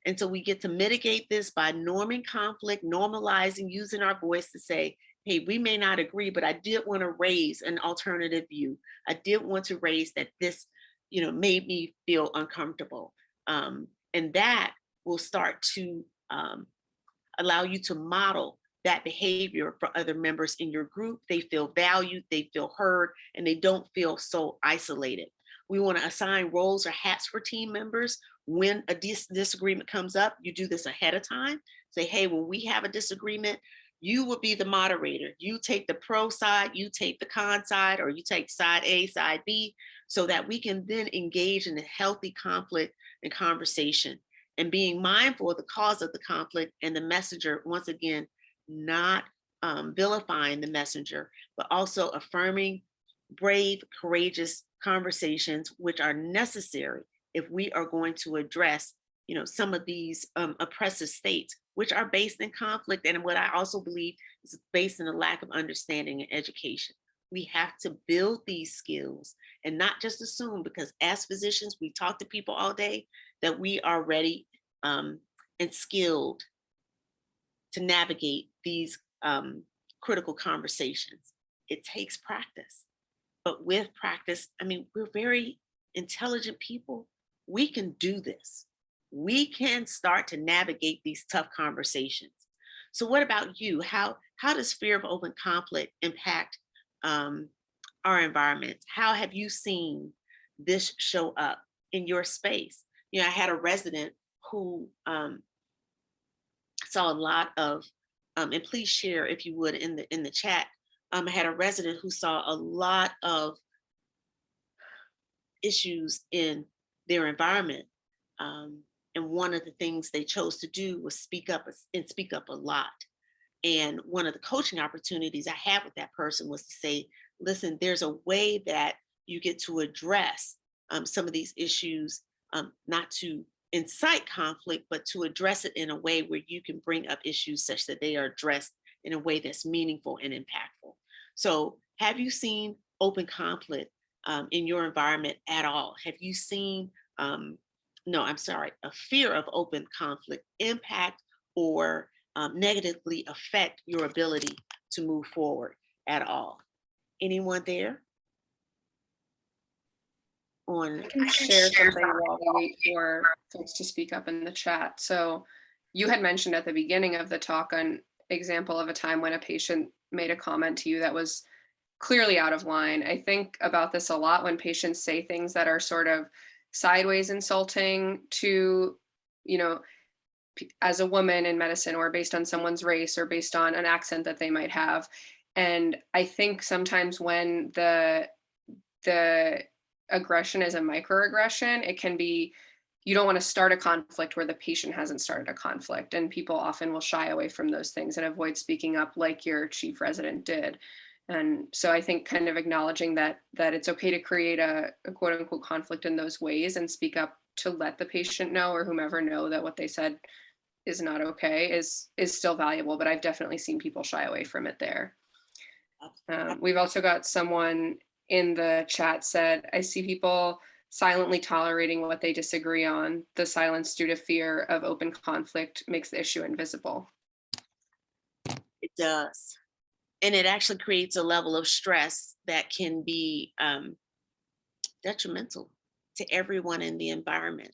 And so we get to mitigate this by norming conflict, normalizing, using our voice to say, hey, we may not agree, but I did want to raise an alternative view. I did want to raise that this, made me feel uncomfortable. And that will start to allow you to model that behavior for other members in your group. They feel valued, they feel heard, and they don't feel so isolated. We want to assign roles or hats for team members. When a disagreement comes up, you do this ahead of time. Say, hey, when we have a disagreement, you will be the moderator. You take the pro side, you take the con side, or you take side A, side B, so that we can then engage in a healthy conflict and conversation, and being mindful of the cause of the conflict and the messenger, once again, not vilifying the messenger, but also affirming brave, courageous conversations, which are necessary if we are going to address, some of these oppressive states, which are based in conflict, and what I also believe is based in a lack of understanding and education. We have to build these skills and not just assume, because as physicians, we talk to people all day, that we are ready and skilled to navigate these critical conversations. It takes practice. But with practice, we're very intelligent people. We can do this. We can start to navigate these tough conversations. So what about you? How does fear of open conflict impact our environments? How have you seen this show up in your space? I had a resident who saw a lot of, and please share if you would in the chat. I had a resident who saw a lot of issues in their environment. And one of the things they chose to do was speak up a lot. And one of the coaching opportunities I had with that person was to say, listen, there's a way that you get to address some of these issues, not to incite conflict, but to address it in a way where you can bring up issues such that they are addressed in a way that's meaningful and impactful. So have you seen open conflict in your environment at all? Have you seen, a fear of open conflict impact or negatively affect your ability to move forward at all? Anyone there? I can share something while we wait for folks to speak up in the chat. So you had mentioned at the beginning of the talk an example of a time when a patient made a comment to you that was clearly out of line. I think about this a lot when patients say things that are sort of sideways insulting to, you know, as a woman in medicine, or based on someone's race, or based on an accent that they might have. And I think sometimes when the aggression is a microaggression, it can be, you don't want to start a conflict where the patient hasn't started a conflict. And people often will shy away from those things and avoid speaking up like your chief resident did. And so I think kind of acknowledging that it's okay to create a quote unquote conflict in those ways and speak up to let the patient know, or whomever know, that what they said is not okay is still valuable. But I've definitely seen people shy away from it there. We've also got someone in the chat said, I see people silently tolerating what they disagree on. The silence due to fear of open conflict makes the issue invisible. It does. And it actually creates a level of stress that can be detrimental to everyone in the environment.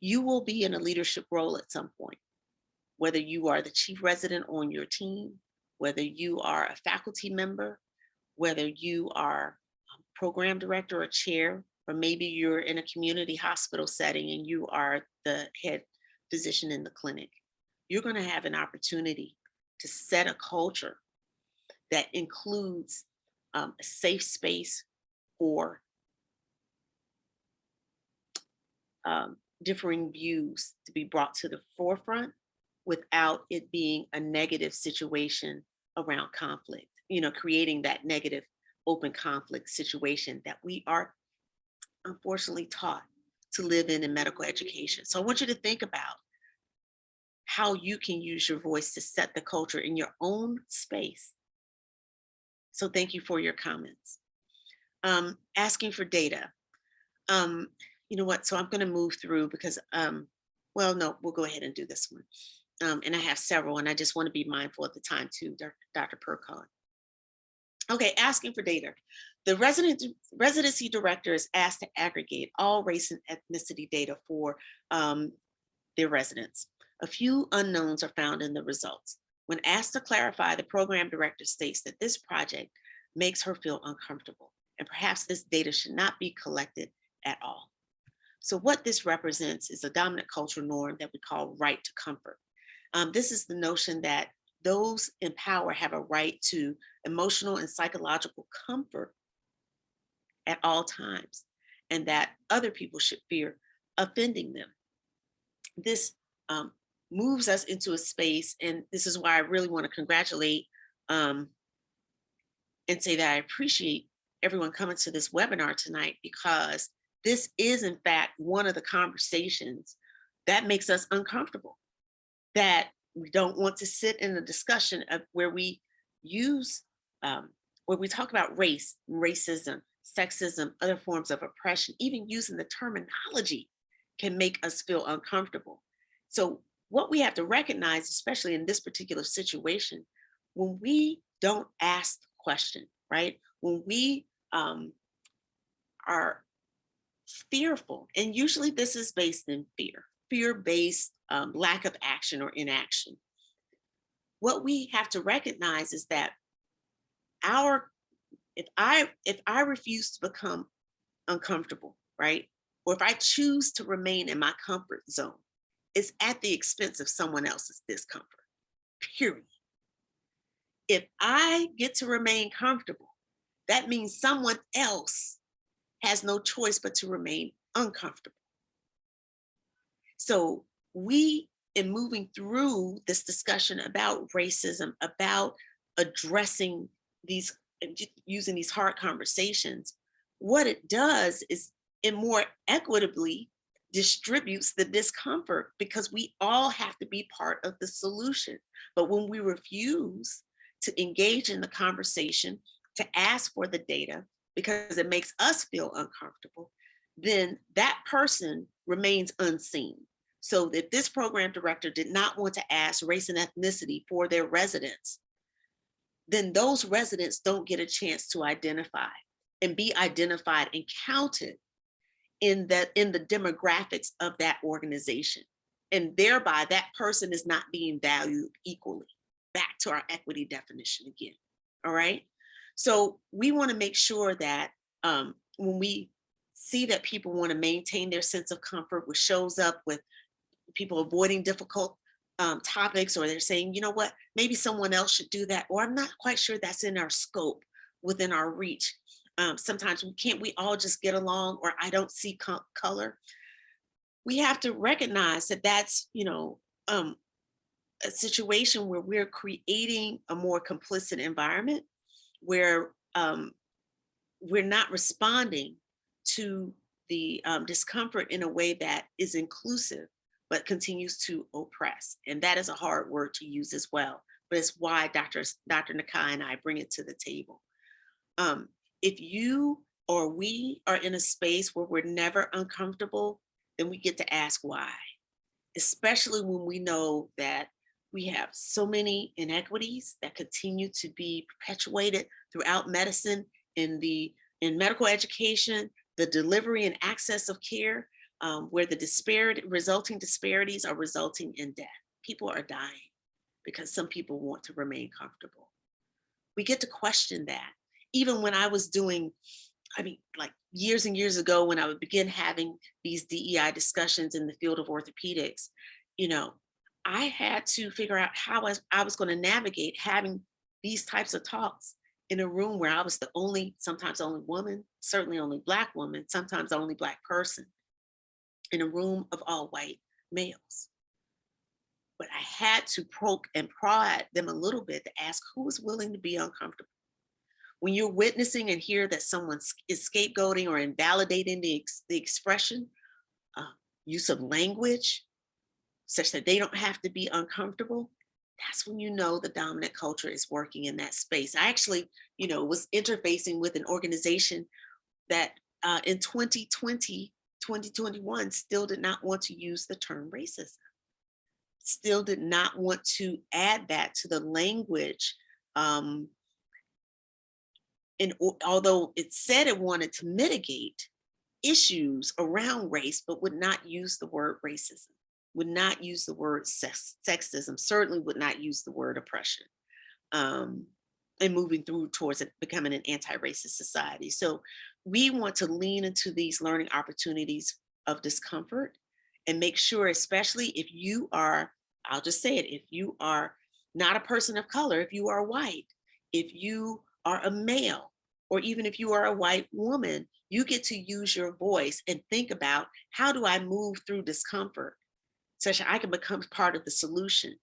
You will be in a leadership role at some point, whether you are the chief resident on your team, whether you are a faculty member, whether you are a program director or chair, or maybe you're in a community hospital setting and you are the head physician in the clinic. You're going to have an opportunity to set a culture that includes a safe space for differing views to be brought to the forefront without it being a negative situation around conflict, creating that negative open conflict situation that we are unfortunately taught to live in medical education. So I want you to think about how you can use your voice to set the culture in your own space. So thank you for your comments. Asking for data. You know what, so I'm gonna move through because, well, no, we'll go ahead and do this one. And I have several, and I just want to be mindful of the time too, Dr. Percon. Okay, asking for data. The residency director is asked to aggregate all race and ethnicity data for their residents. A few unknowns are found in the results. When asked to clarify, the program director states that this project makes her feel uncomfortable, and perhaps this data should not be collected at all. So what this represents is a dominant cultural norm that we call right to comfort. This is the notion that those in power have a right to emotional and psychological comfort at all times, and that other people should fear offending them. This moves us into a space, and this is why I really want to congratulate and say that I appreciate everyone coming to this webinar tonight, because this is in fact one of the conversations that makes us uncomfortable, that we don't want to sit in a discussion of where we use, where we talk about race, racism, sexism, other forms of oppression. Even using the terminology can make us feel uncomfortable. So what we have to recognize, especially in this particular situation, when we don't ask the question, right? When we are fearful, and usually this is based in fear-based lack of action or inaction. What we have to recognize is that if I refuse to become uncomfortable, right? Or if I choose to remain in my comfort zone, it's at the expense of someone else's discomfort, period. If I get to remain comfortable, that means someone else has no choice but to remain uncomfortable. So we, in moving through this discussion about racism, about addressing these, using these hard conversations, what it does is it more equitably distributes the discomfort, because we all have to be part of the solution. But when we refuse to engage in the conversation, to ask for the data, because it makes us feel uncomfortable, then that person remains unseen. So if this program director did not want to ask race and ethnicity for their residents, then those residents don't get a chance to identify and be identified and counted in the demographics of that organization. And thereby that person is not being valued equally. Back to our equity definition again, all right? So we want to make sure that when we see that people want to maintain their sense of comfort, which shows up with people avoiding difficult topics, or they're saying, you know what, maybe someone else should do that, or I'm not quite sure that's in our scope, within our reach. Sometimes we all just get along, or I don't see color. We have to recognize that that's, a situation where we're creating a more complicit environment where we're not responding to the discomfort in a way that is inclusive, but continues to oppress. And that is a hard word to use as well. But it's why Dr. Nakai and I bring it to the table. If you or we are in a space where we're never uncomfortable, then we get to ask why, especially when we know that we have so many inequities that continue to be perpetuated throughout medicine, in medical education, the delivery and access of care, where the resulting disparities are resulting in death. People are dying because some people want to remain comfortable. We get to question that. Even when I was doing, like years and years ago, when I would begin having these DEI discussions in the field of orthopedics, I had to figure out how I was going to navigate having these types of talks in a room where I was sometimes only woman, certainly only Black woman, sometimes only Black person, in a room of all white males. But I had to poke and prod them a little bit to ask who was willing to be uncomfortable. When you're witnessing and hear that someone is scapegoating or invalidating the expression, use of language, such that they don't have to be uncomfortable, that's when you know the dominant culture is working in that space. I actually, was interfacing with an organization that in 2020, 2021, still did not want to use the term racism, still did not want to add that to the language. And although it said it wanted to mitigate issues around race, but would not use the word racism, would not use the word sexism, certainly would not use the word oppression, and moving through towards it becoming an anti-racist society. So we want to lean into these learning opportunities of discomfort and make sure, especially if you are, I'll just say it, if you are not a person of color, if you are white, if you are a male, or even if you are a white woman, you get to use your voice and think about, how do I move through discomfort such that I can become part of the solution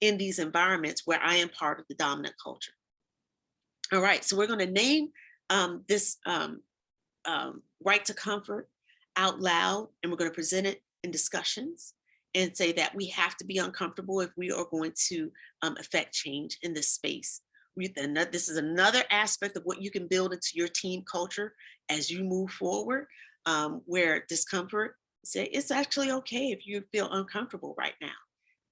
in these environments where I am part of the dominant culture. All right, so we're going to name this right to comfort out loud, and we're going to present it in discussions and say that we have to be uncomfortable if we are going to affect change in this space. This is another aspect of what you can build into your team culture as you move forward, where discomfort, say it's actually okay if you feel uncomfortable right now.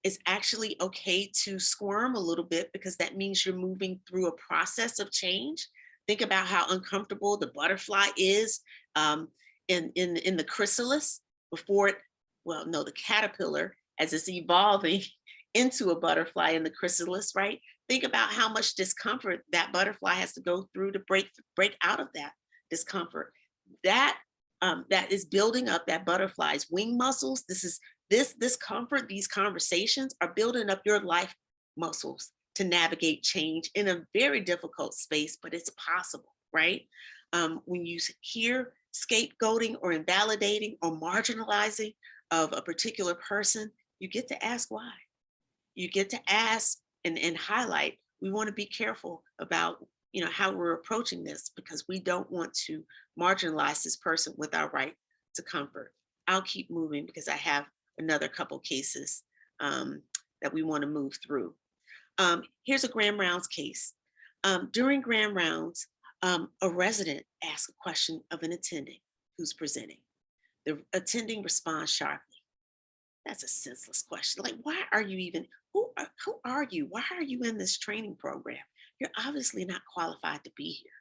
It's actually okay to squirm a little bit, because that means you're moving through a process of change. Think about how uncomfortable the butterfly is in the chrysalis before it, the caterpillar, as it's evolving into a butterfly in the chrysalis, right? Think about how much discomfort that butterfly has to go through to break out of that discomfort. That is building up that butterfly's wing muscles. This comfort, these conversations are building up your life muscles to navigate change in a very difficult space, but it's possible, right? When you hear scapegoating or invalidating or marginalizing of a particular person, you get to ask why. You get to ask and highlight, we want to be careful about how we're approaching this, because we don't want to marginalize this person with our right to comfort. I'll keep moving because I have another couple cases that we want to move through. Here's a Grand Rounds case. During Grand Rounds, a resident asked a question of an attending who's presenting. The attending responds sharply. That's a senseless question. Like, why are you even, who are you? Why are you in this training program? You're obviously not qualified to be here.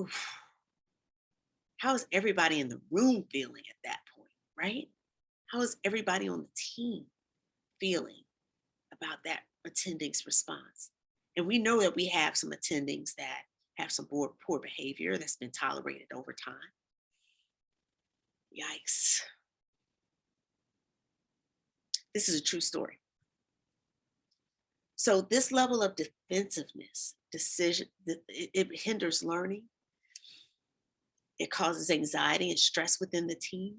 Oof. How is everybody in the room feeling at that point, right? How is everybody on the team feeling about that attending's response? And we know that we have some attendings that have some poor behavior that's been tolerated over time. Yikes. This is a true story. So this level of defensiveness, it hinders learning. It causes anxiety and stress within the team.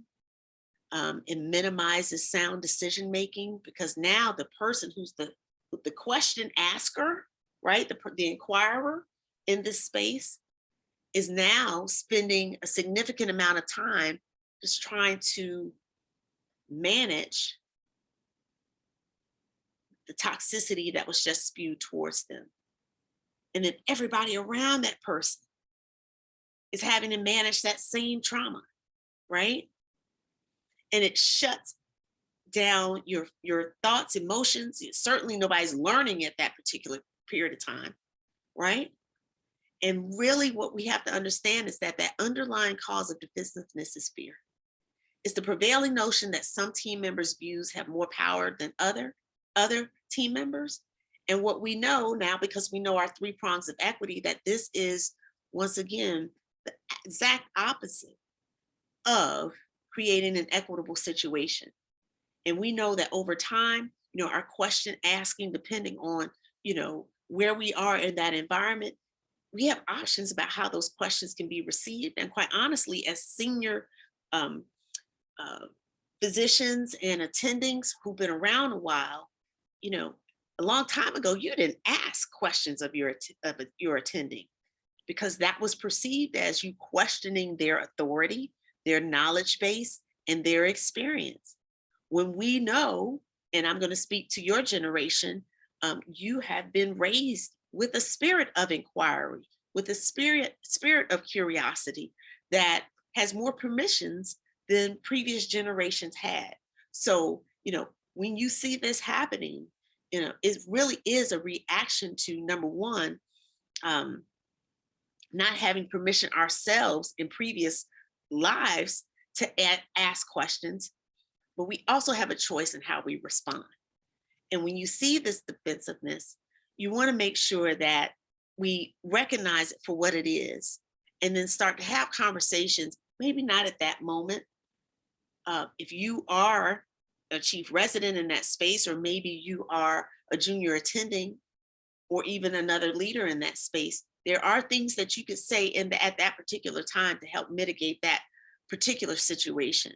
It minimizes sound decision making, because now the person who's the question asker, right, the inquirer in this space, is now spending a significant amount of time just trying to manage the toxicity that was just spewed towards them. And then everybody around that person is having to manage that same trauma, right? And it shuts down your thoughts, emotions. Certainly nobody's learning at that particular period of time, right? And really what we have to understand is that that underlying cause of defensiveness is fear. It's the prevailing notion that some team members' views have more power than other team members. And what we know now, because we know our 3 prongs of equity, that this is, once again, the exact opposite of creating an equitable situation. And we know that over time, our question asking, depending on, where we are in that environment, we have options about how those questions can be received. And quite honestly, as senior physicians and attendings who've been around a while, a long time ago, you didn't ask questions of your attending, because that was perceived as you questioning their authority, their knowledge base, and their experience. When we know, and I'm going to speak to your generation, you have been raised with a spirit of inquiry, with a spirit of curiosity that has more permissions than previous generations had. So, when you see this happening, it really is a reaction to, number one, not having permission ourselves in previous lives to ask questions, but we also have a choice in how we respond. And when you see this defensiveness, you want to make sure that we recognize it for what it is, and then start to have conversations, maybe not at that moment. If you are a chief resident in that space, or maybe you are a junior attending, or even another leader in that space, there are things that you could say at that particular time to help mitigate that particular situation.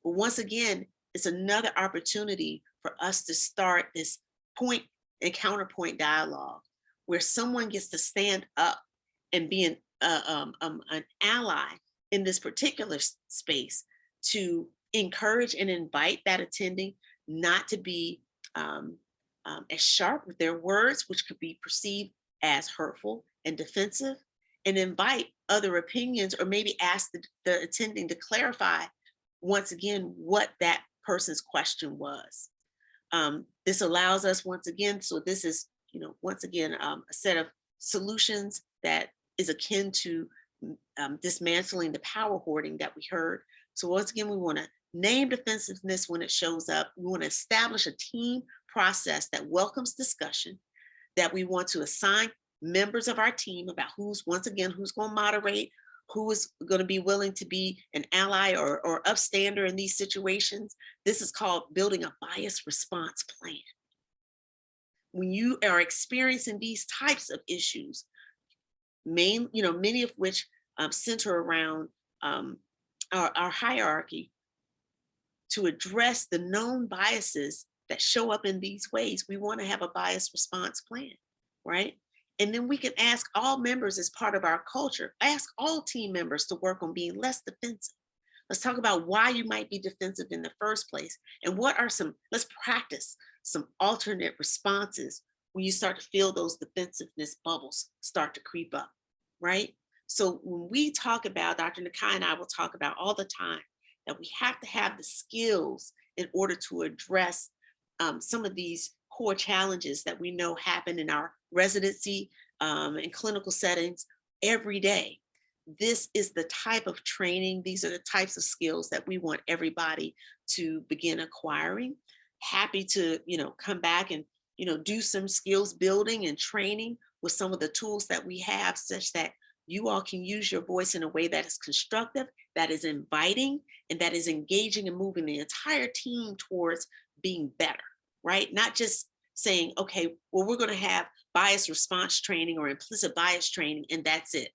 But once again, it's another opportunity for us to start this point and counterpoint dialogue, where someone gets to stand up and be an ally in this particular space, to encourage and invite that attending not to be as sharp with their words, which could be perceived as hurtful and defensive, and invite other opinions, or maybe ask the attending to clarify once again what that person's question was. This allows us, once again, so this is, once again, a set of solutions that is akin to dismantling the power hoarding that we heard. So once again, we want to name defensiveness when it shows up. We want to establish a team process that welcomes discussion, that we want to assign members of our team about who's going to moderate, who is going to be willing to be an ally or upstander in these situations. This is called building a bias response plan. When you are experiencing these types of issues, many of which center around our hierarchy, to address the known biases that show up in these ways, we want to have a bias response plan, right? And then we can ask all members as part of our culture, ask all team members to work on being less defensive. Let's talk about why you might be defensive in the first place. And let's practice some alternate responses when you start to feel those defensiveness bubbles start to creep up, right? So when we talk about, Dr. Nakai and I will talk about all the time, that we have to have the skills in order to address some of these core challenges that we know happen in our residency and clinical settings every day. This is the type of training, these are the types of skills that we want everybody to begin acquiring. Happy to, come back and do some skills building and training with some of the tools that we have, such that you all can use your voice in a way that is constructive, that is inviting, and that is engaging and moving the entire team towards being better, right? Not just saying, okay, well, we're going to have bias response training or implicit bias training, and that's it.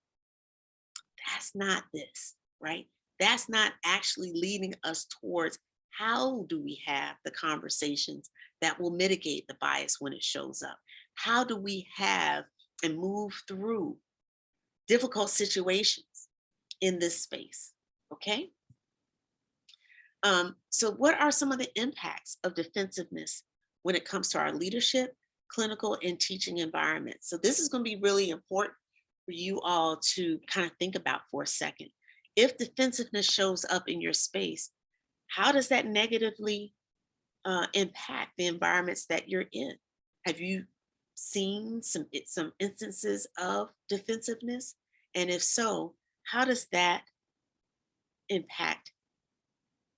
That's not this, right? That's not actually leading us towards how do we have the conversations that will mitigate the bias when it shows up? How do we have and move through difficult situations in this space? Okay. So what are some of the impacts of defensiveness when it comes to our leadership, clinical, and teaching environments? So this is going to be really important for you all to kind of think about for a second. If defensiveness shows up in your space, how does that negatively impact the environments that you're in? Have you seen some instances of defensiveness? And if so, how does that impact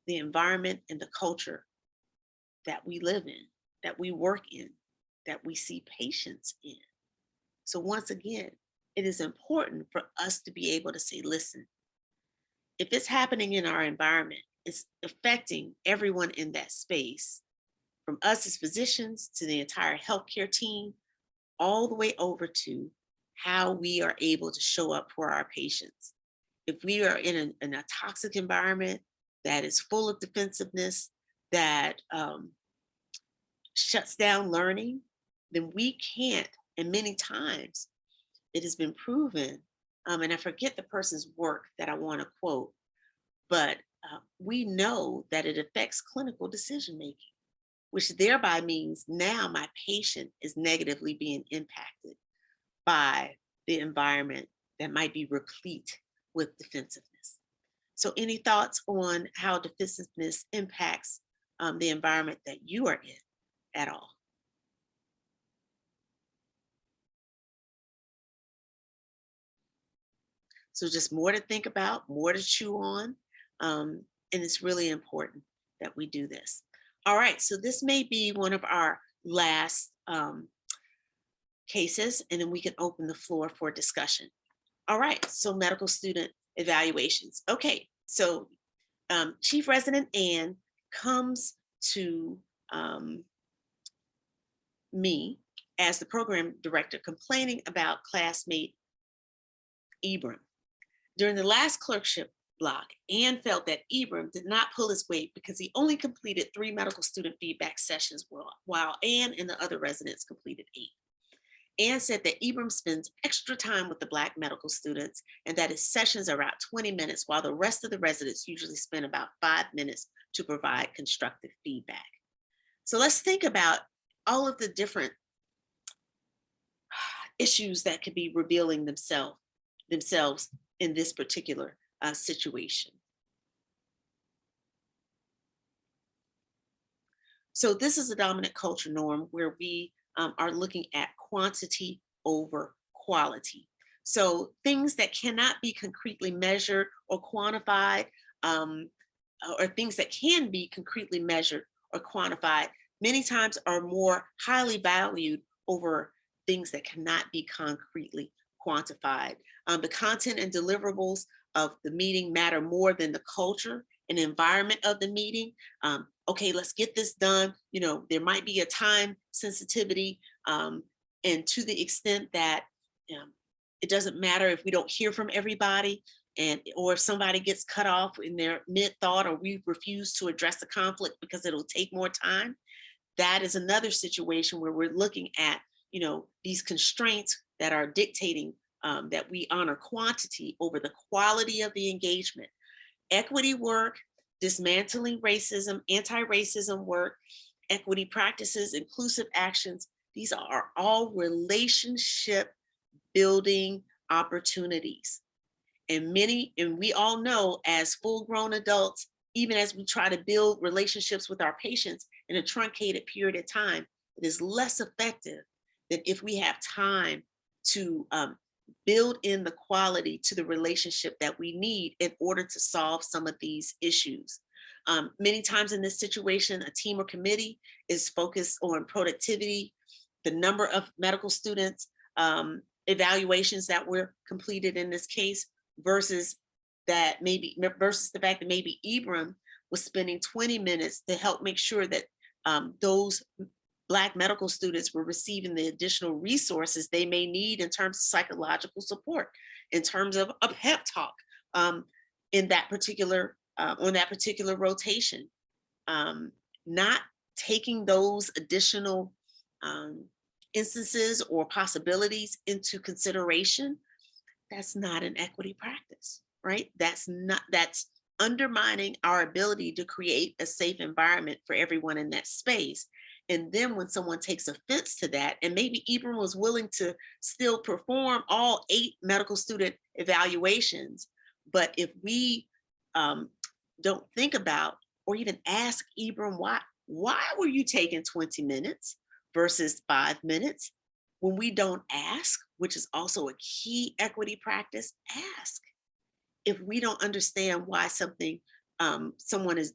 the environment and the culture that we live in, that we work in, that we see patients in? So once again, it is important for us to be able to say, listen, if it's happening in our environment, it's affecting everyone in that space, from us as physicians to the entire healthcare team, all the way over to how we are able to show up for our patients. If we are in a toxic environment that is full of defensiveness, that shuts down learning, then we can't, and many times it has been proven, and I forget the person's work that I want to quote, but we know that it affects clinical decision making, which thereby means now my patient is negatively being impacted by the environment that might be replete with defensiveness. So any thoughts on how defensiveness impacts the environment that you are in at all? So just more to think about, more to chew on. And it's really important that we do this. All right, so this may be one of our last cases, and then we can open the floor for discussion. All right, so medical student evaluations. Okay, so Chief Resident Ann comes to me as the program director complaining about classmate Ibram. During the last clerkship block, Ann felt that Ibram did not pull his weight because he only completed 3 medical student feedback sessions while Ann and the other residents completed 8. Ann said that Ibram spends extra time with the Black medical students and that his sessions are about 20 minutes while the rest of the residents usually spend about 5 minutes to provide constructive feedback. So let's think about all of the different issues that could be revealing themselves in this particular situation. So this is a dominant culture norm where we are looking at quantity over quality. So things that cannot be concretely measured or quantified, or things that can be concretely measured or quantified, many times are more highly valued over things that cannot be concretely quantified. The content and deliverables of the meeting matter more than the culture and environment of the meeting. Okay, let's get this done. There might be a time sensitivity, and to the extent that it doesn't matter if we don't hear from everybody, or if somebody gets cut off in their mid-thought, or we refuse to address the conflict because it'll take more time. That is another situation where we're looking at these constraints that are dictating that we honor quantity over the quality of the engagement. Equity work, dismantling racism, anti-racism work, equity practices, inclusive actions, these are all relationship building opportunities. And we all know as full-grown adults, even as we try to build relationships with our patients in a truncated period of time, it is less effective than if we have time to build in the quality to the relationship that we need in order to solve some of these issues. Many times in this situation, a team or committee is focused on productivity the number of medical students evaluations that were completed in this case versus versus the fact that maybe Ibram was spending 20 minutes to help make sure that those Black medical students were receiving the additional resources they may need in terms of psychological support, in terms of a pep talk in that particular on that particular rotation. Not taking those additional instances or possibilities into consideration, that's not an equity practice, right? That's undermining our ability to create a safe environment for everyone in that space. And then when someone takes offense to that, and maybe Ibram was willing to still perform all 8 medical student evaluations, but if we don't think about or even ask Ibram, why were you taking 20 minutes versus 5 minutes? When we don't ask, which is also a key equity practice, ask. If we don't understand why someone is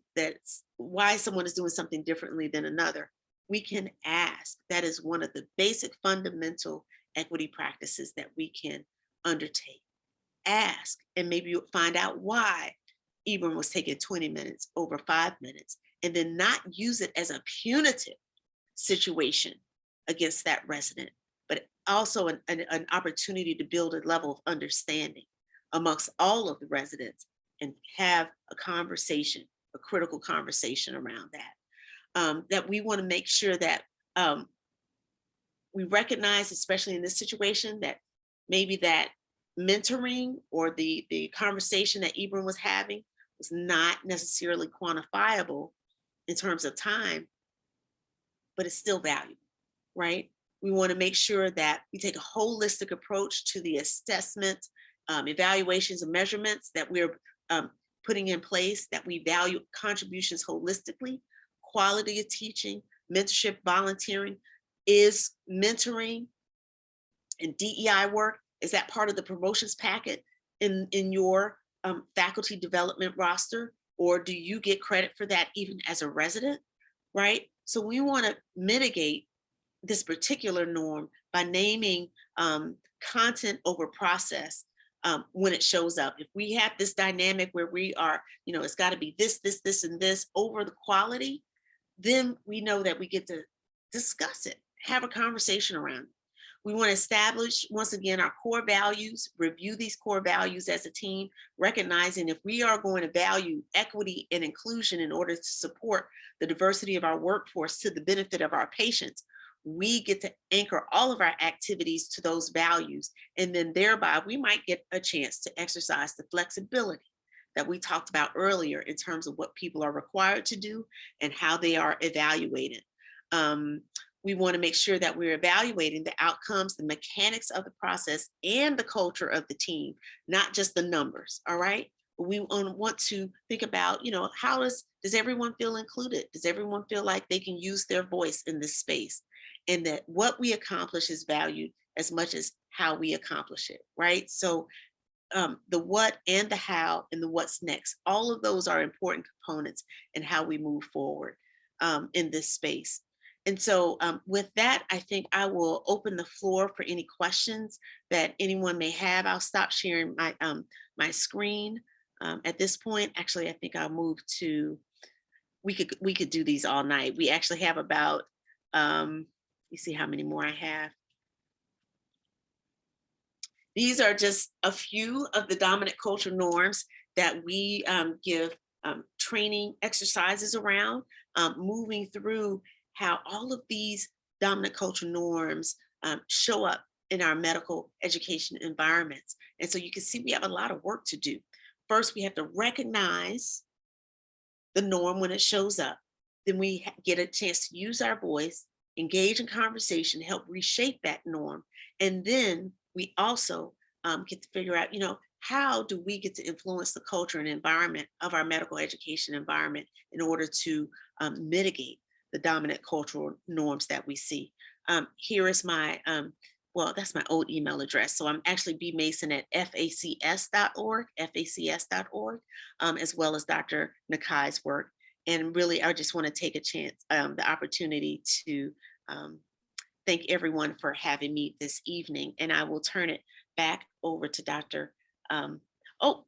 doing something differently than another, we can ask. That is one of the basic fundamental equity practices that we can undertake. Ask, and maybe you'll find out why Ibram was taking 20 minutes over 5 minutes, and then not use it as a punitive situation against that resident, but also an opportunity to build a level of understanding amongst all of the residents and have a conversation, a critical conversation around that. That we want to make sure that we recognize, especially in this situation, that maybe that mentoring or the conversation that Ibram was having was not necessarily quantifiable in terms of time, but it's still valuable, right? We want to make sure that we take a holistic approach to the assessment, evaluations and measurements that we're putting in place, that we value contributions holistically, quality of teaching, mentorship, volunteering. Is mentoring and DEI work, is that part of the promotions packet in your faculty development roster? Or do you get credit for that even as a resident, right? So we want to mitigate this particular norm by naming content over process when it shows up. If we have this dynamic where we are, it's got to be this, and this over the quality, then we know that we get to discuss it, have a conversation around it. We want to establish, once again, our core values, review these core values as a team, recognizing if we are going to value equity and inclusion in order to support the diversity of our workforce to the benefit of our patients, we get to anchor all of our activities to those values. And then thereby, we might get a chance to exercise the flexibility that we talked about earlier in terms of what people are required to do and how they are evaluated. We want to make sure that we're evaluating the outcomes, the mechanics of the process, and the culture of the team, not just the numbers, all right? We want to think about, how does everyone feel included? Does everyone feel like they can use their voice in this space? And that what we accomplish is valued as much as how we accomplish it, right? So the what and the how and the what's next, all of those are important components in how we move forward in this space. And so with that, I think I will open the floor for any questions that anyone may have. I'll stop sharing my screen at this point. Actually, I think I'll move to, we could do these all night. We actually have about, you see how many more I have. These are just a few of the dominant culture norms that we give training exercises around, moving through how all of these dominant culture norms show up in our medical education environments. And so you can see we have a lot of work to do. First, we have to recognize the norm when it shows up. Then we get a chance to use our voice, engage in conversation, help reshape that norm. And then we also get to figure out, how do we get to influence the culture and environment of our medical education environment in order to mitigate the dominant cultural norms that we see. Here is my, that's my old email address. So I'm actually bmason@facs.org, facs.org, as well as Dr. Nakai's work. And really, I just want to take a chance, the opportunity to thank everyone for having me this evening, and I will turn it back over to Dr. Over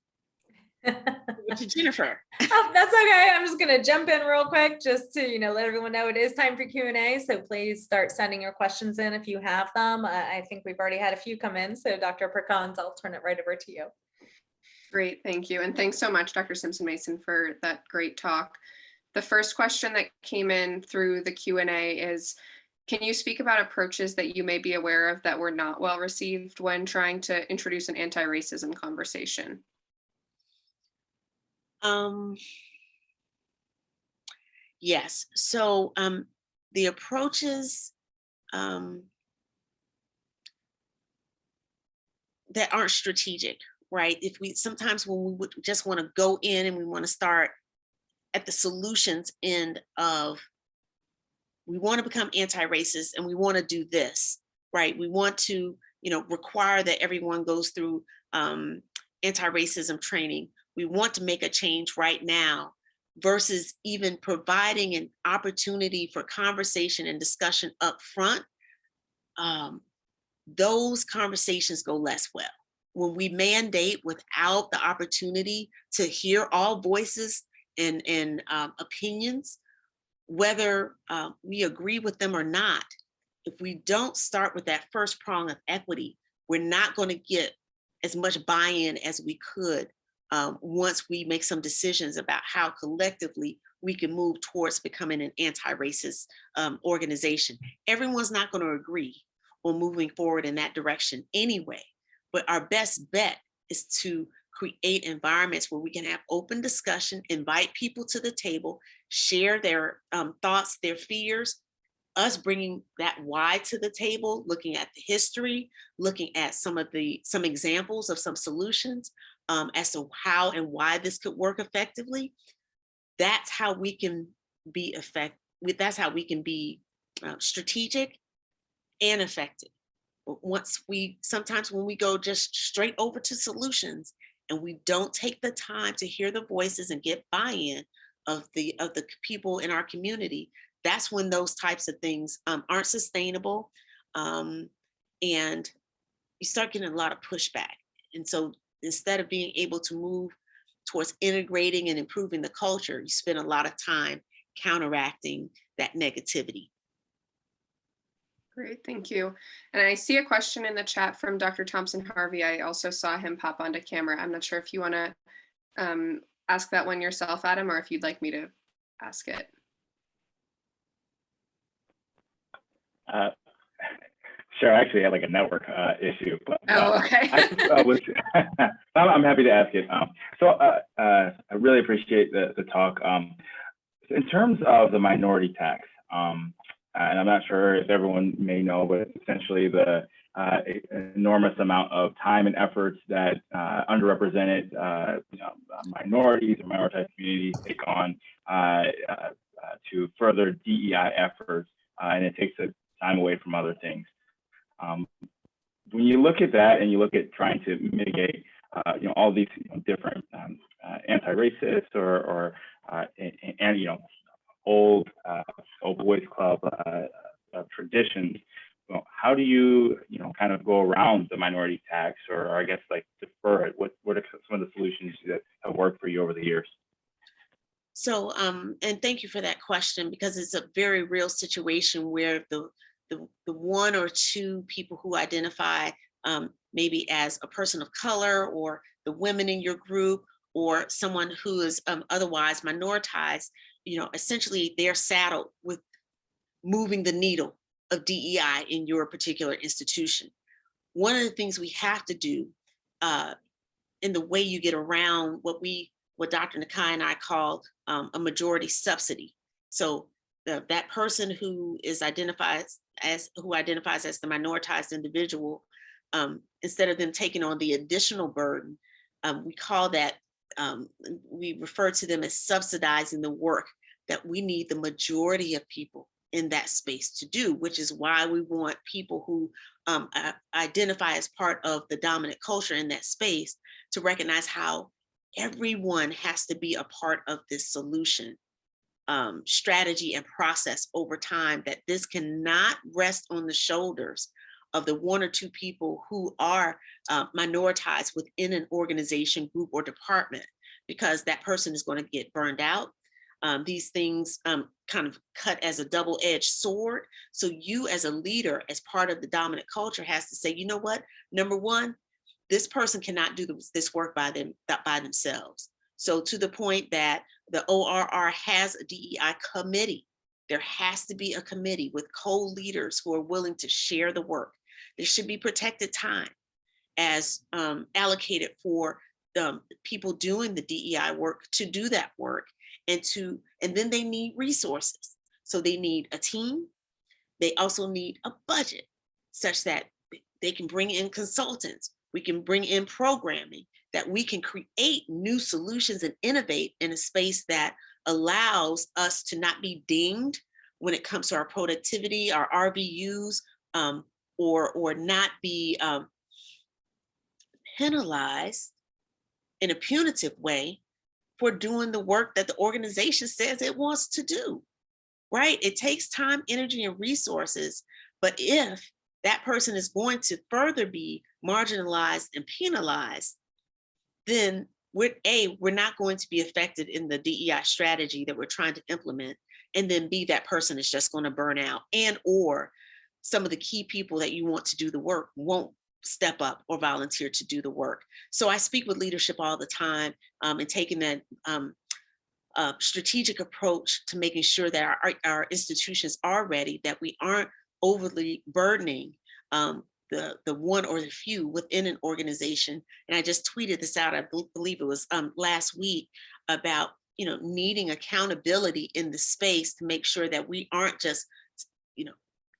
to Jennifer. Oh, that's okay. I'm just going to jump in real quick just to, let everyone know it is time for Q&A. So please start sending your questions in if you have them. I think we've already had a few come in. So Dr. Perkins, I'll turn it right over to you. Great, thank you. And thanks so much, Dr. Simpson Mason, for that great talk. The first question that came in through the Q&A is, can you speak about approaches that you may be aware of that were not well received when trying to introduce an anti-racism conversation? Yes. So the approaches that aren't strategic, right? If we sometimes when we would just want to go in and we want to start at the solutions end of, we want to become anti-racist and we want to do this, right? We want to, require that everyone goes through anti-racism training. We want to make a change right now, versus even providing an opportunity for conversation and discussion up front. Those conversations go less well. When we mandate without the opportunity to hear all voices and opinions, whether we agree with them or not, if we don't start with that first prong of equity, we're not going to get as much buy-in as we could once we make some decisions about how collectively we can move towards becoming an anti-racist organization. Everyone's not going to agree on moving forward in that direction anyway, but our best bet is to create environments where we can have open discussion, invite people to the table, share their thoughts, their fears, us bringing that why to the table, looking at the history, looking at some examples of some solutions as to how and why this could work effectively. That's how we can be effective. That's how we can be strategic and effective. Sometimes when we go just straight over to solutions and we don't take the time to hear the voices and get buy-in of the people in our community, that's when those types of things aren't sustainable, and you start getting a lot of pushback. And so instead of being able to move towards integrating and improving the culture, you spend a lot of time counteracting that negativity. Great, thank you. And I see a question in the chat from Dr. Thompson Harvey. I also saw him pop onto camera. I'm not sure if you want to ask that one yourself, Adam, or if you'd like me to ask it. Sure, I actually had like a network issue. But, okay. I'm happy to ask it. I really appreciate the talk. In terms of the minority tax, and I'm not sure if everyone may know, but essentially the enormous amount of time and efforts that underrepresented minorities or minoritized communities take on to further DEI efforts, and it takes time away from other things. When you look at that and you look at trying to mitigate, all these different anti-racist or old boys club traditions, how do you kind of go around the minority tax, or I guess like defer it? What are some of the solutions that have worked for you over the years? So, and thank you for that question, because it's a very real situation where the one or two people who identify maybe as a person of color, or the women in your group, or someone who is otherwise minoritized, essentially they're saddled with moving the needle of DEI in your particular institution. One of the things we have to do in the way you get around what Dr. Nakai and I call a majority subsidy. So that person who identifies as the minoritized individual, instead of them taking on the additional burden, we call that, we refer to them as subsidizing the work that we need the majority of people in that space to do, which is why we want people who identify as part of the dominant culture in that space to recognize how everyone has to be a part of this solution. strategy and process over time, that this cannot rest on the shoulders of the one or two people who are minoritized within an organization, group, or department, because that person is going to get burned out. These things kind of cut as a double-edged sword. So you as a leader, as part of the dominant culture, has to say, you know what, number one, this person cannot do this work by themselves. So to the point that the ORR has a DEI committee, there has to be a committee with co-leaders who are willing to share the work. There should be protected time as allocated for the people doing the DEI work to do that work, and then they need resources. So they need a team. They also need a budget such that they can bring in consultants. We can bring in programming, that we can create new solutions and innovate in a space that allows us to not be dinged when it comes to our productivity, our RVUs, or not be penalized in a punitive way for doing the work that the organization says it wants to do, right? It takes time, energy, and resources, but if that person is going to further be marginalized and penalized, then we're not going to be affected in the DEI strategy that we're trying to implement. And then B, that person is just going to burn out, and or some of the key people that you want to do the work won't step up or volunteer to do the work. So I speak with leadership all the time, and taking that strategic approach to making sure that our institutions are ready, that we aren't overly burdening the one or the few within an organization. And I just tweeted this out, I believe it was last week, about needing accountability in the space to make sure that we aren't just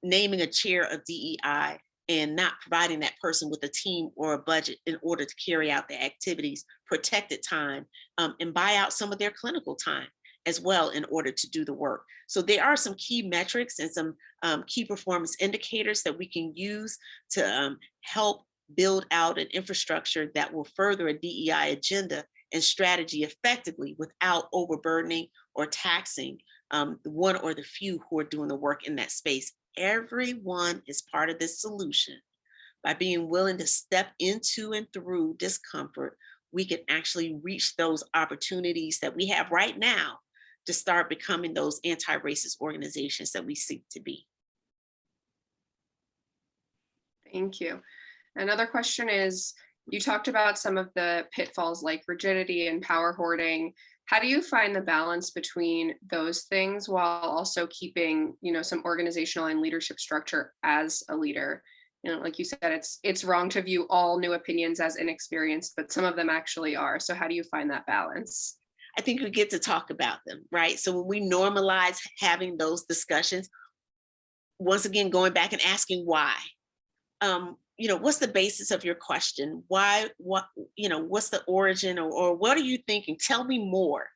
naming a chair of DEI and not providing that person with a team or a budget in order to carry out the activities, protected time, and buy out some of their clinical time as well in order to do the work. So there are some key metrics and some key performance indicators that we can use to help build out an infrastructure that will further a DEI agenda and strategy effectively without overburdening or taxing the one or the few who are doing the work in that space. Everyone is part of this solution. By being willing to step into and through discomfort, we can actually reach those opportunities that we have right now to start becoming those anti-racist organizations that we seek to be. Thank you. Another question is, you talked about some of the pitfalls like rigidity and power hoarding. How do you find the balance between those things while also keeping, some organizational and leadership structure as a leader? Like you said, it's wrong to view all new opinions as inexperienced, but some of them actually are. So how do you find that balance? I think we get to talk about them, right? So when we normalize having those discussions, once again, going back and asking why, what's the basis of your question? Why, what's the origin, or what are you thinking? Tell me more.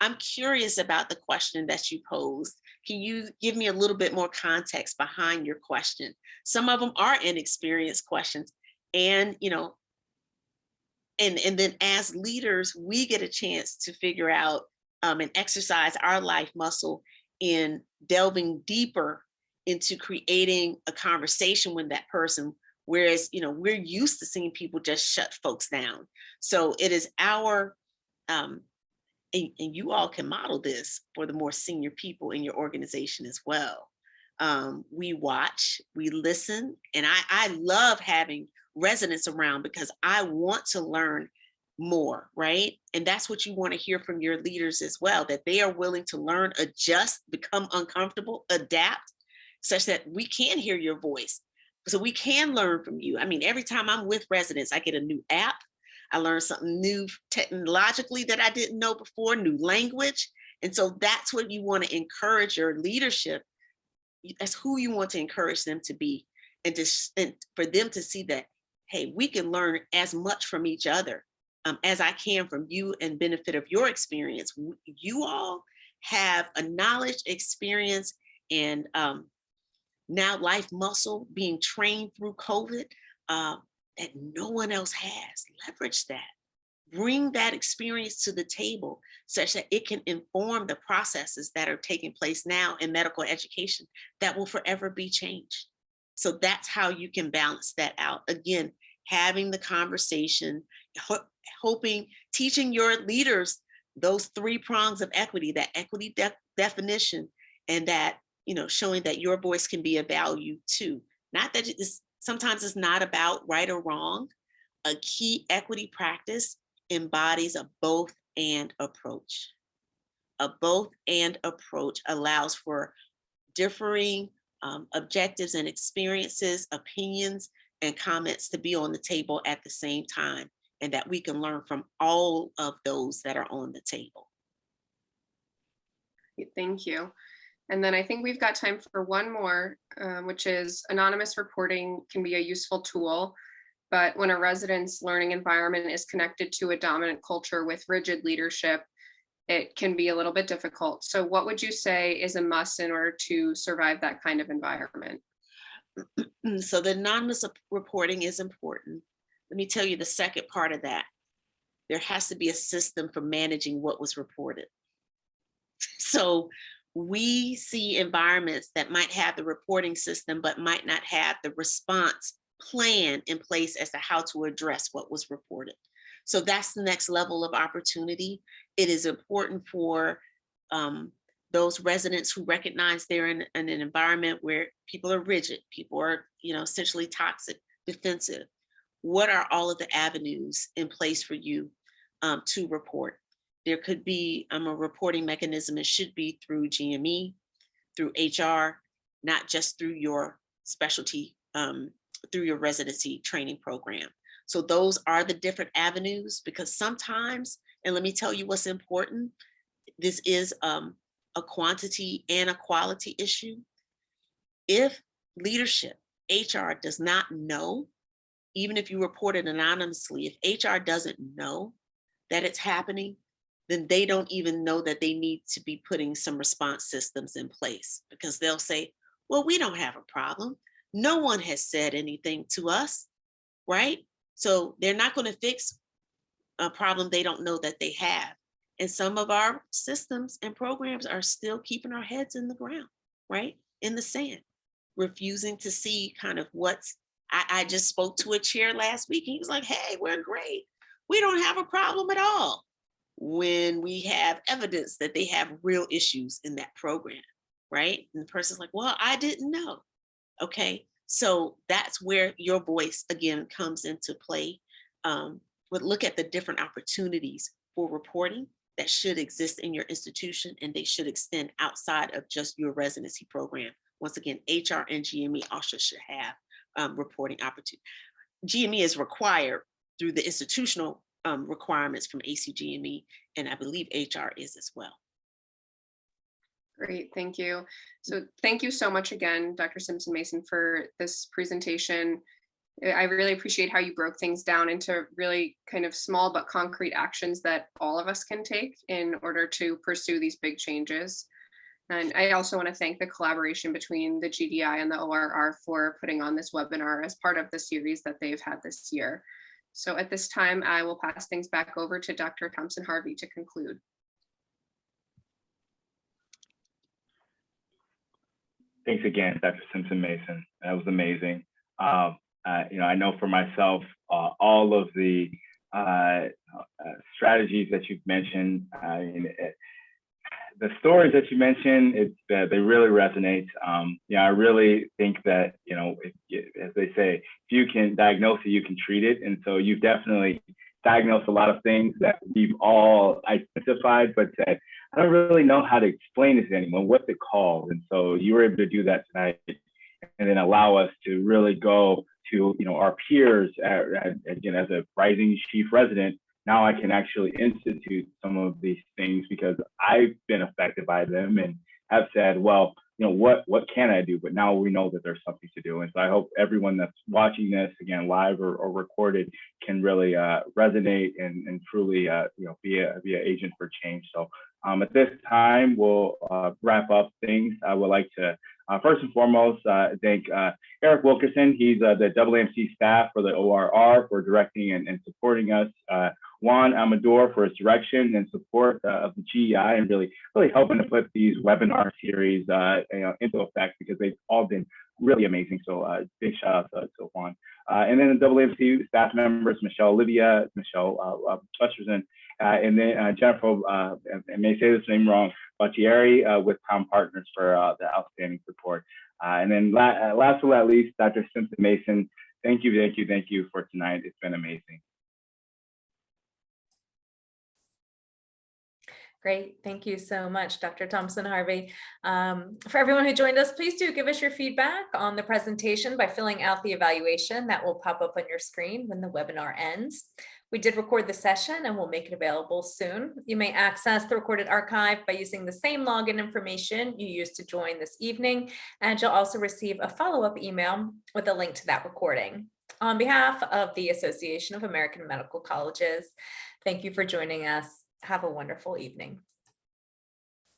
I'm curious about the question that you posed. Can you give me a little bit more context behind your question? Some of them are inexperienced questions, and, and then as leaders, we get a chance to figure out and exercise our life muscle in delving deeper into creating a conversation with that person. Whereas, we're used to seeing people just shut folks down. So it is our, and you all can model this for the more senior people in your organization as well. We watch, we listen, and I love having residents around because I want to learn more, right? And that's what you want to hear from your leaders as well, that they are willing to learn, adjust, become uncomfortable, adapt, such that we can hear your voice. So we can learn from you. I mean, every time I'm with residents, I get a new app. I learn something new technologically that I didn't know before, new language. And so that's what you want to encourage your leadership. That's who you want to encourage them to be. And for them to see that, hey, we can learn as much from each other as I can from you and benefit of your experience. You all have a knowledge, experience, and now life muscle being trained through COVID that no one else has. Leverage that, bring that experience to the table such that it can inform the processes that are taking place now in medical education that will forever be changed. So that's how you can balance that out. Again, having the conversation, hoping, teaching your leaders those three prongs of equity, that equity definition, and that, showing that your voice can be a value too. Not that sometimes it's not about right or wrong. A key equity practice embodies a both and approach. A both and approach allows for differing objectives and experiences, opinions, and comments to be on the table at the same time, and that we can learn from all of those that are on the table. Thank you. And then I think we've got time for one more, which is anonymous reporting can be a useful tool, but when a resident's learning environment is connected to a dominant culture with rigid leadership, it can be a little bit difficult. So what would you say is a must in order to survive that kind of environment? So the anonymous reporting is important. Let me tell you the second part of that. There has to be a system for managing what was reported. So we see environments that might have the reporting system, but might not have the response plan in place as to how to address what was reported. So that's the next level of opportunity. It is important for those residents who recognize they're in an environment where people are rigid, people are, essentially toxic, defensive. What are all of the avenues in place for you to report? There could be a reporting mechanism. It should be through GME, through HR, not just through your specialty, through your residency training program. So those are the different avenues, because sometimes, and let me tell you what's important, this is a quantity and a quality issue. If leadership, HR does not know, even if you report it anonymously, if HR doesn't know that it's happening, then they don't even know that they need to be putting some response systems in place, because they'll say, well, we don't have a problem. No one has said anything to us, right? So they're not going to fix a problem they don't know that they have. And some of our systems and programs are still keeping our heads in the ground, right? In the sand, refusing to see kind of what's, I just spoke to a chair last week and he was like, hey, we're great. We don't have a problem at all, when we have evidence that they have real issues in that program, right? And the person's like, well, I didn't know. Okay, so that's where your voice again comes into play. But look at the different opportunities for reporting that should exist in your institution, and they should extend outside of just your residency program. Once again, HR and GME also should have reporting opportunity. GME is required through the institutional requirements from ACGME, and I believe HR is as well. Great, thank you. So thank you so much again, Dr. Simpson Mason, for this presentation. I really appreciate how you broke things down into really kind of small but concrete actions that all of us can take in order to pursue these big changes. And I also want to thank the collaboration between the GDI and the ORR for putting on this webinar as part of the series that they've had this year. So at this time, I will pass things back over to Dr. Thompson Harvey to conclude. Thanks again, Dr. Simpson Mason. That was amazing. I know for myself, all of the strategies that you've mentioned, the stories that you mentioned, they really resonate. I really think that, as they say, if you can diagnose it, you can treat it. And so you've definitely diagnosed a lot of things that we've all identified, but said, I don't really know how to explain this to anyone, what's it called? And so you were able to do that tonight, and then allow us to really go to, our peers, again, as a rising chief resident. Now I can actually institute some of these things because I've been affected by them and have said, well, what can I do? But now we know that there's something to do. And so I hope everyone that's watching this, again, live or recorded, can really resonate and truly, be an agent for change. So at this time, we'll wrap up things. I would like to First and foremost, thank Eric Wilkerson. He's the AAMC staff for the ORR for directing and supporting us. Juan Amador for his direction and support of the GEI and really helping to put these webinar series into effect, because they've all been really amazing. So big shout out to Juan. And then the AAMC staff members, Michelle Olivia, Michelle Chesterton, and then Jennifer, I may say this name wrong, Baccieri with Town Partners for the outstanding support. And then last but not least, Dr. Simpson Mason, thank you for tonight. It's been amazing. Great. Thank you so much, Dr. Thompson Harvey. For everyone who joined us, please do give us your feedback on the presentation by filling out the evaluation that will pop up on your screen when the webinar ends. We did record the session and we'll make it available soon. You may access the recorded archive by using the same login information you used to join this evening, and you'll also receive a follow-up email with a link to that recording. On behalf of the Association of American Medical Colleges, thank you for joining us. Have a wonderful evening.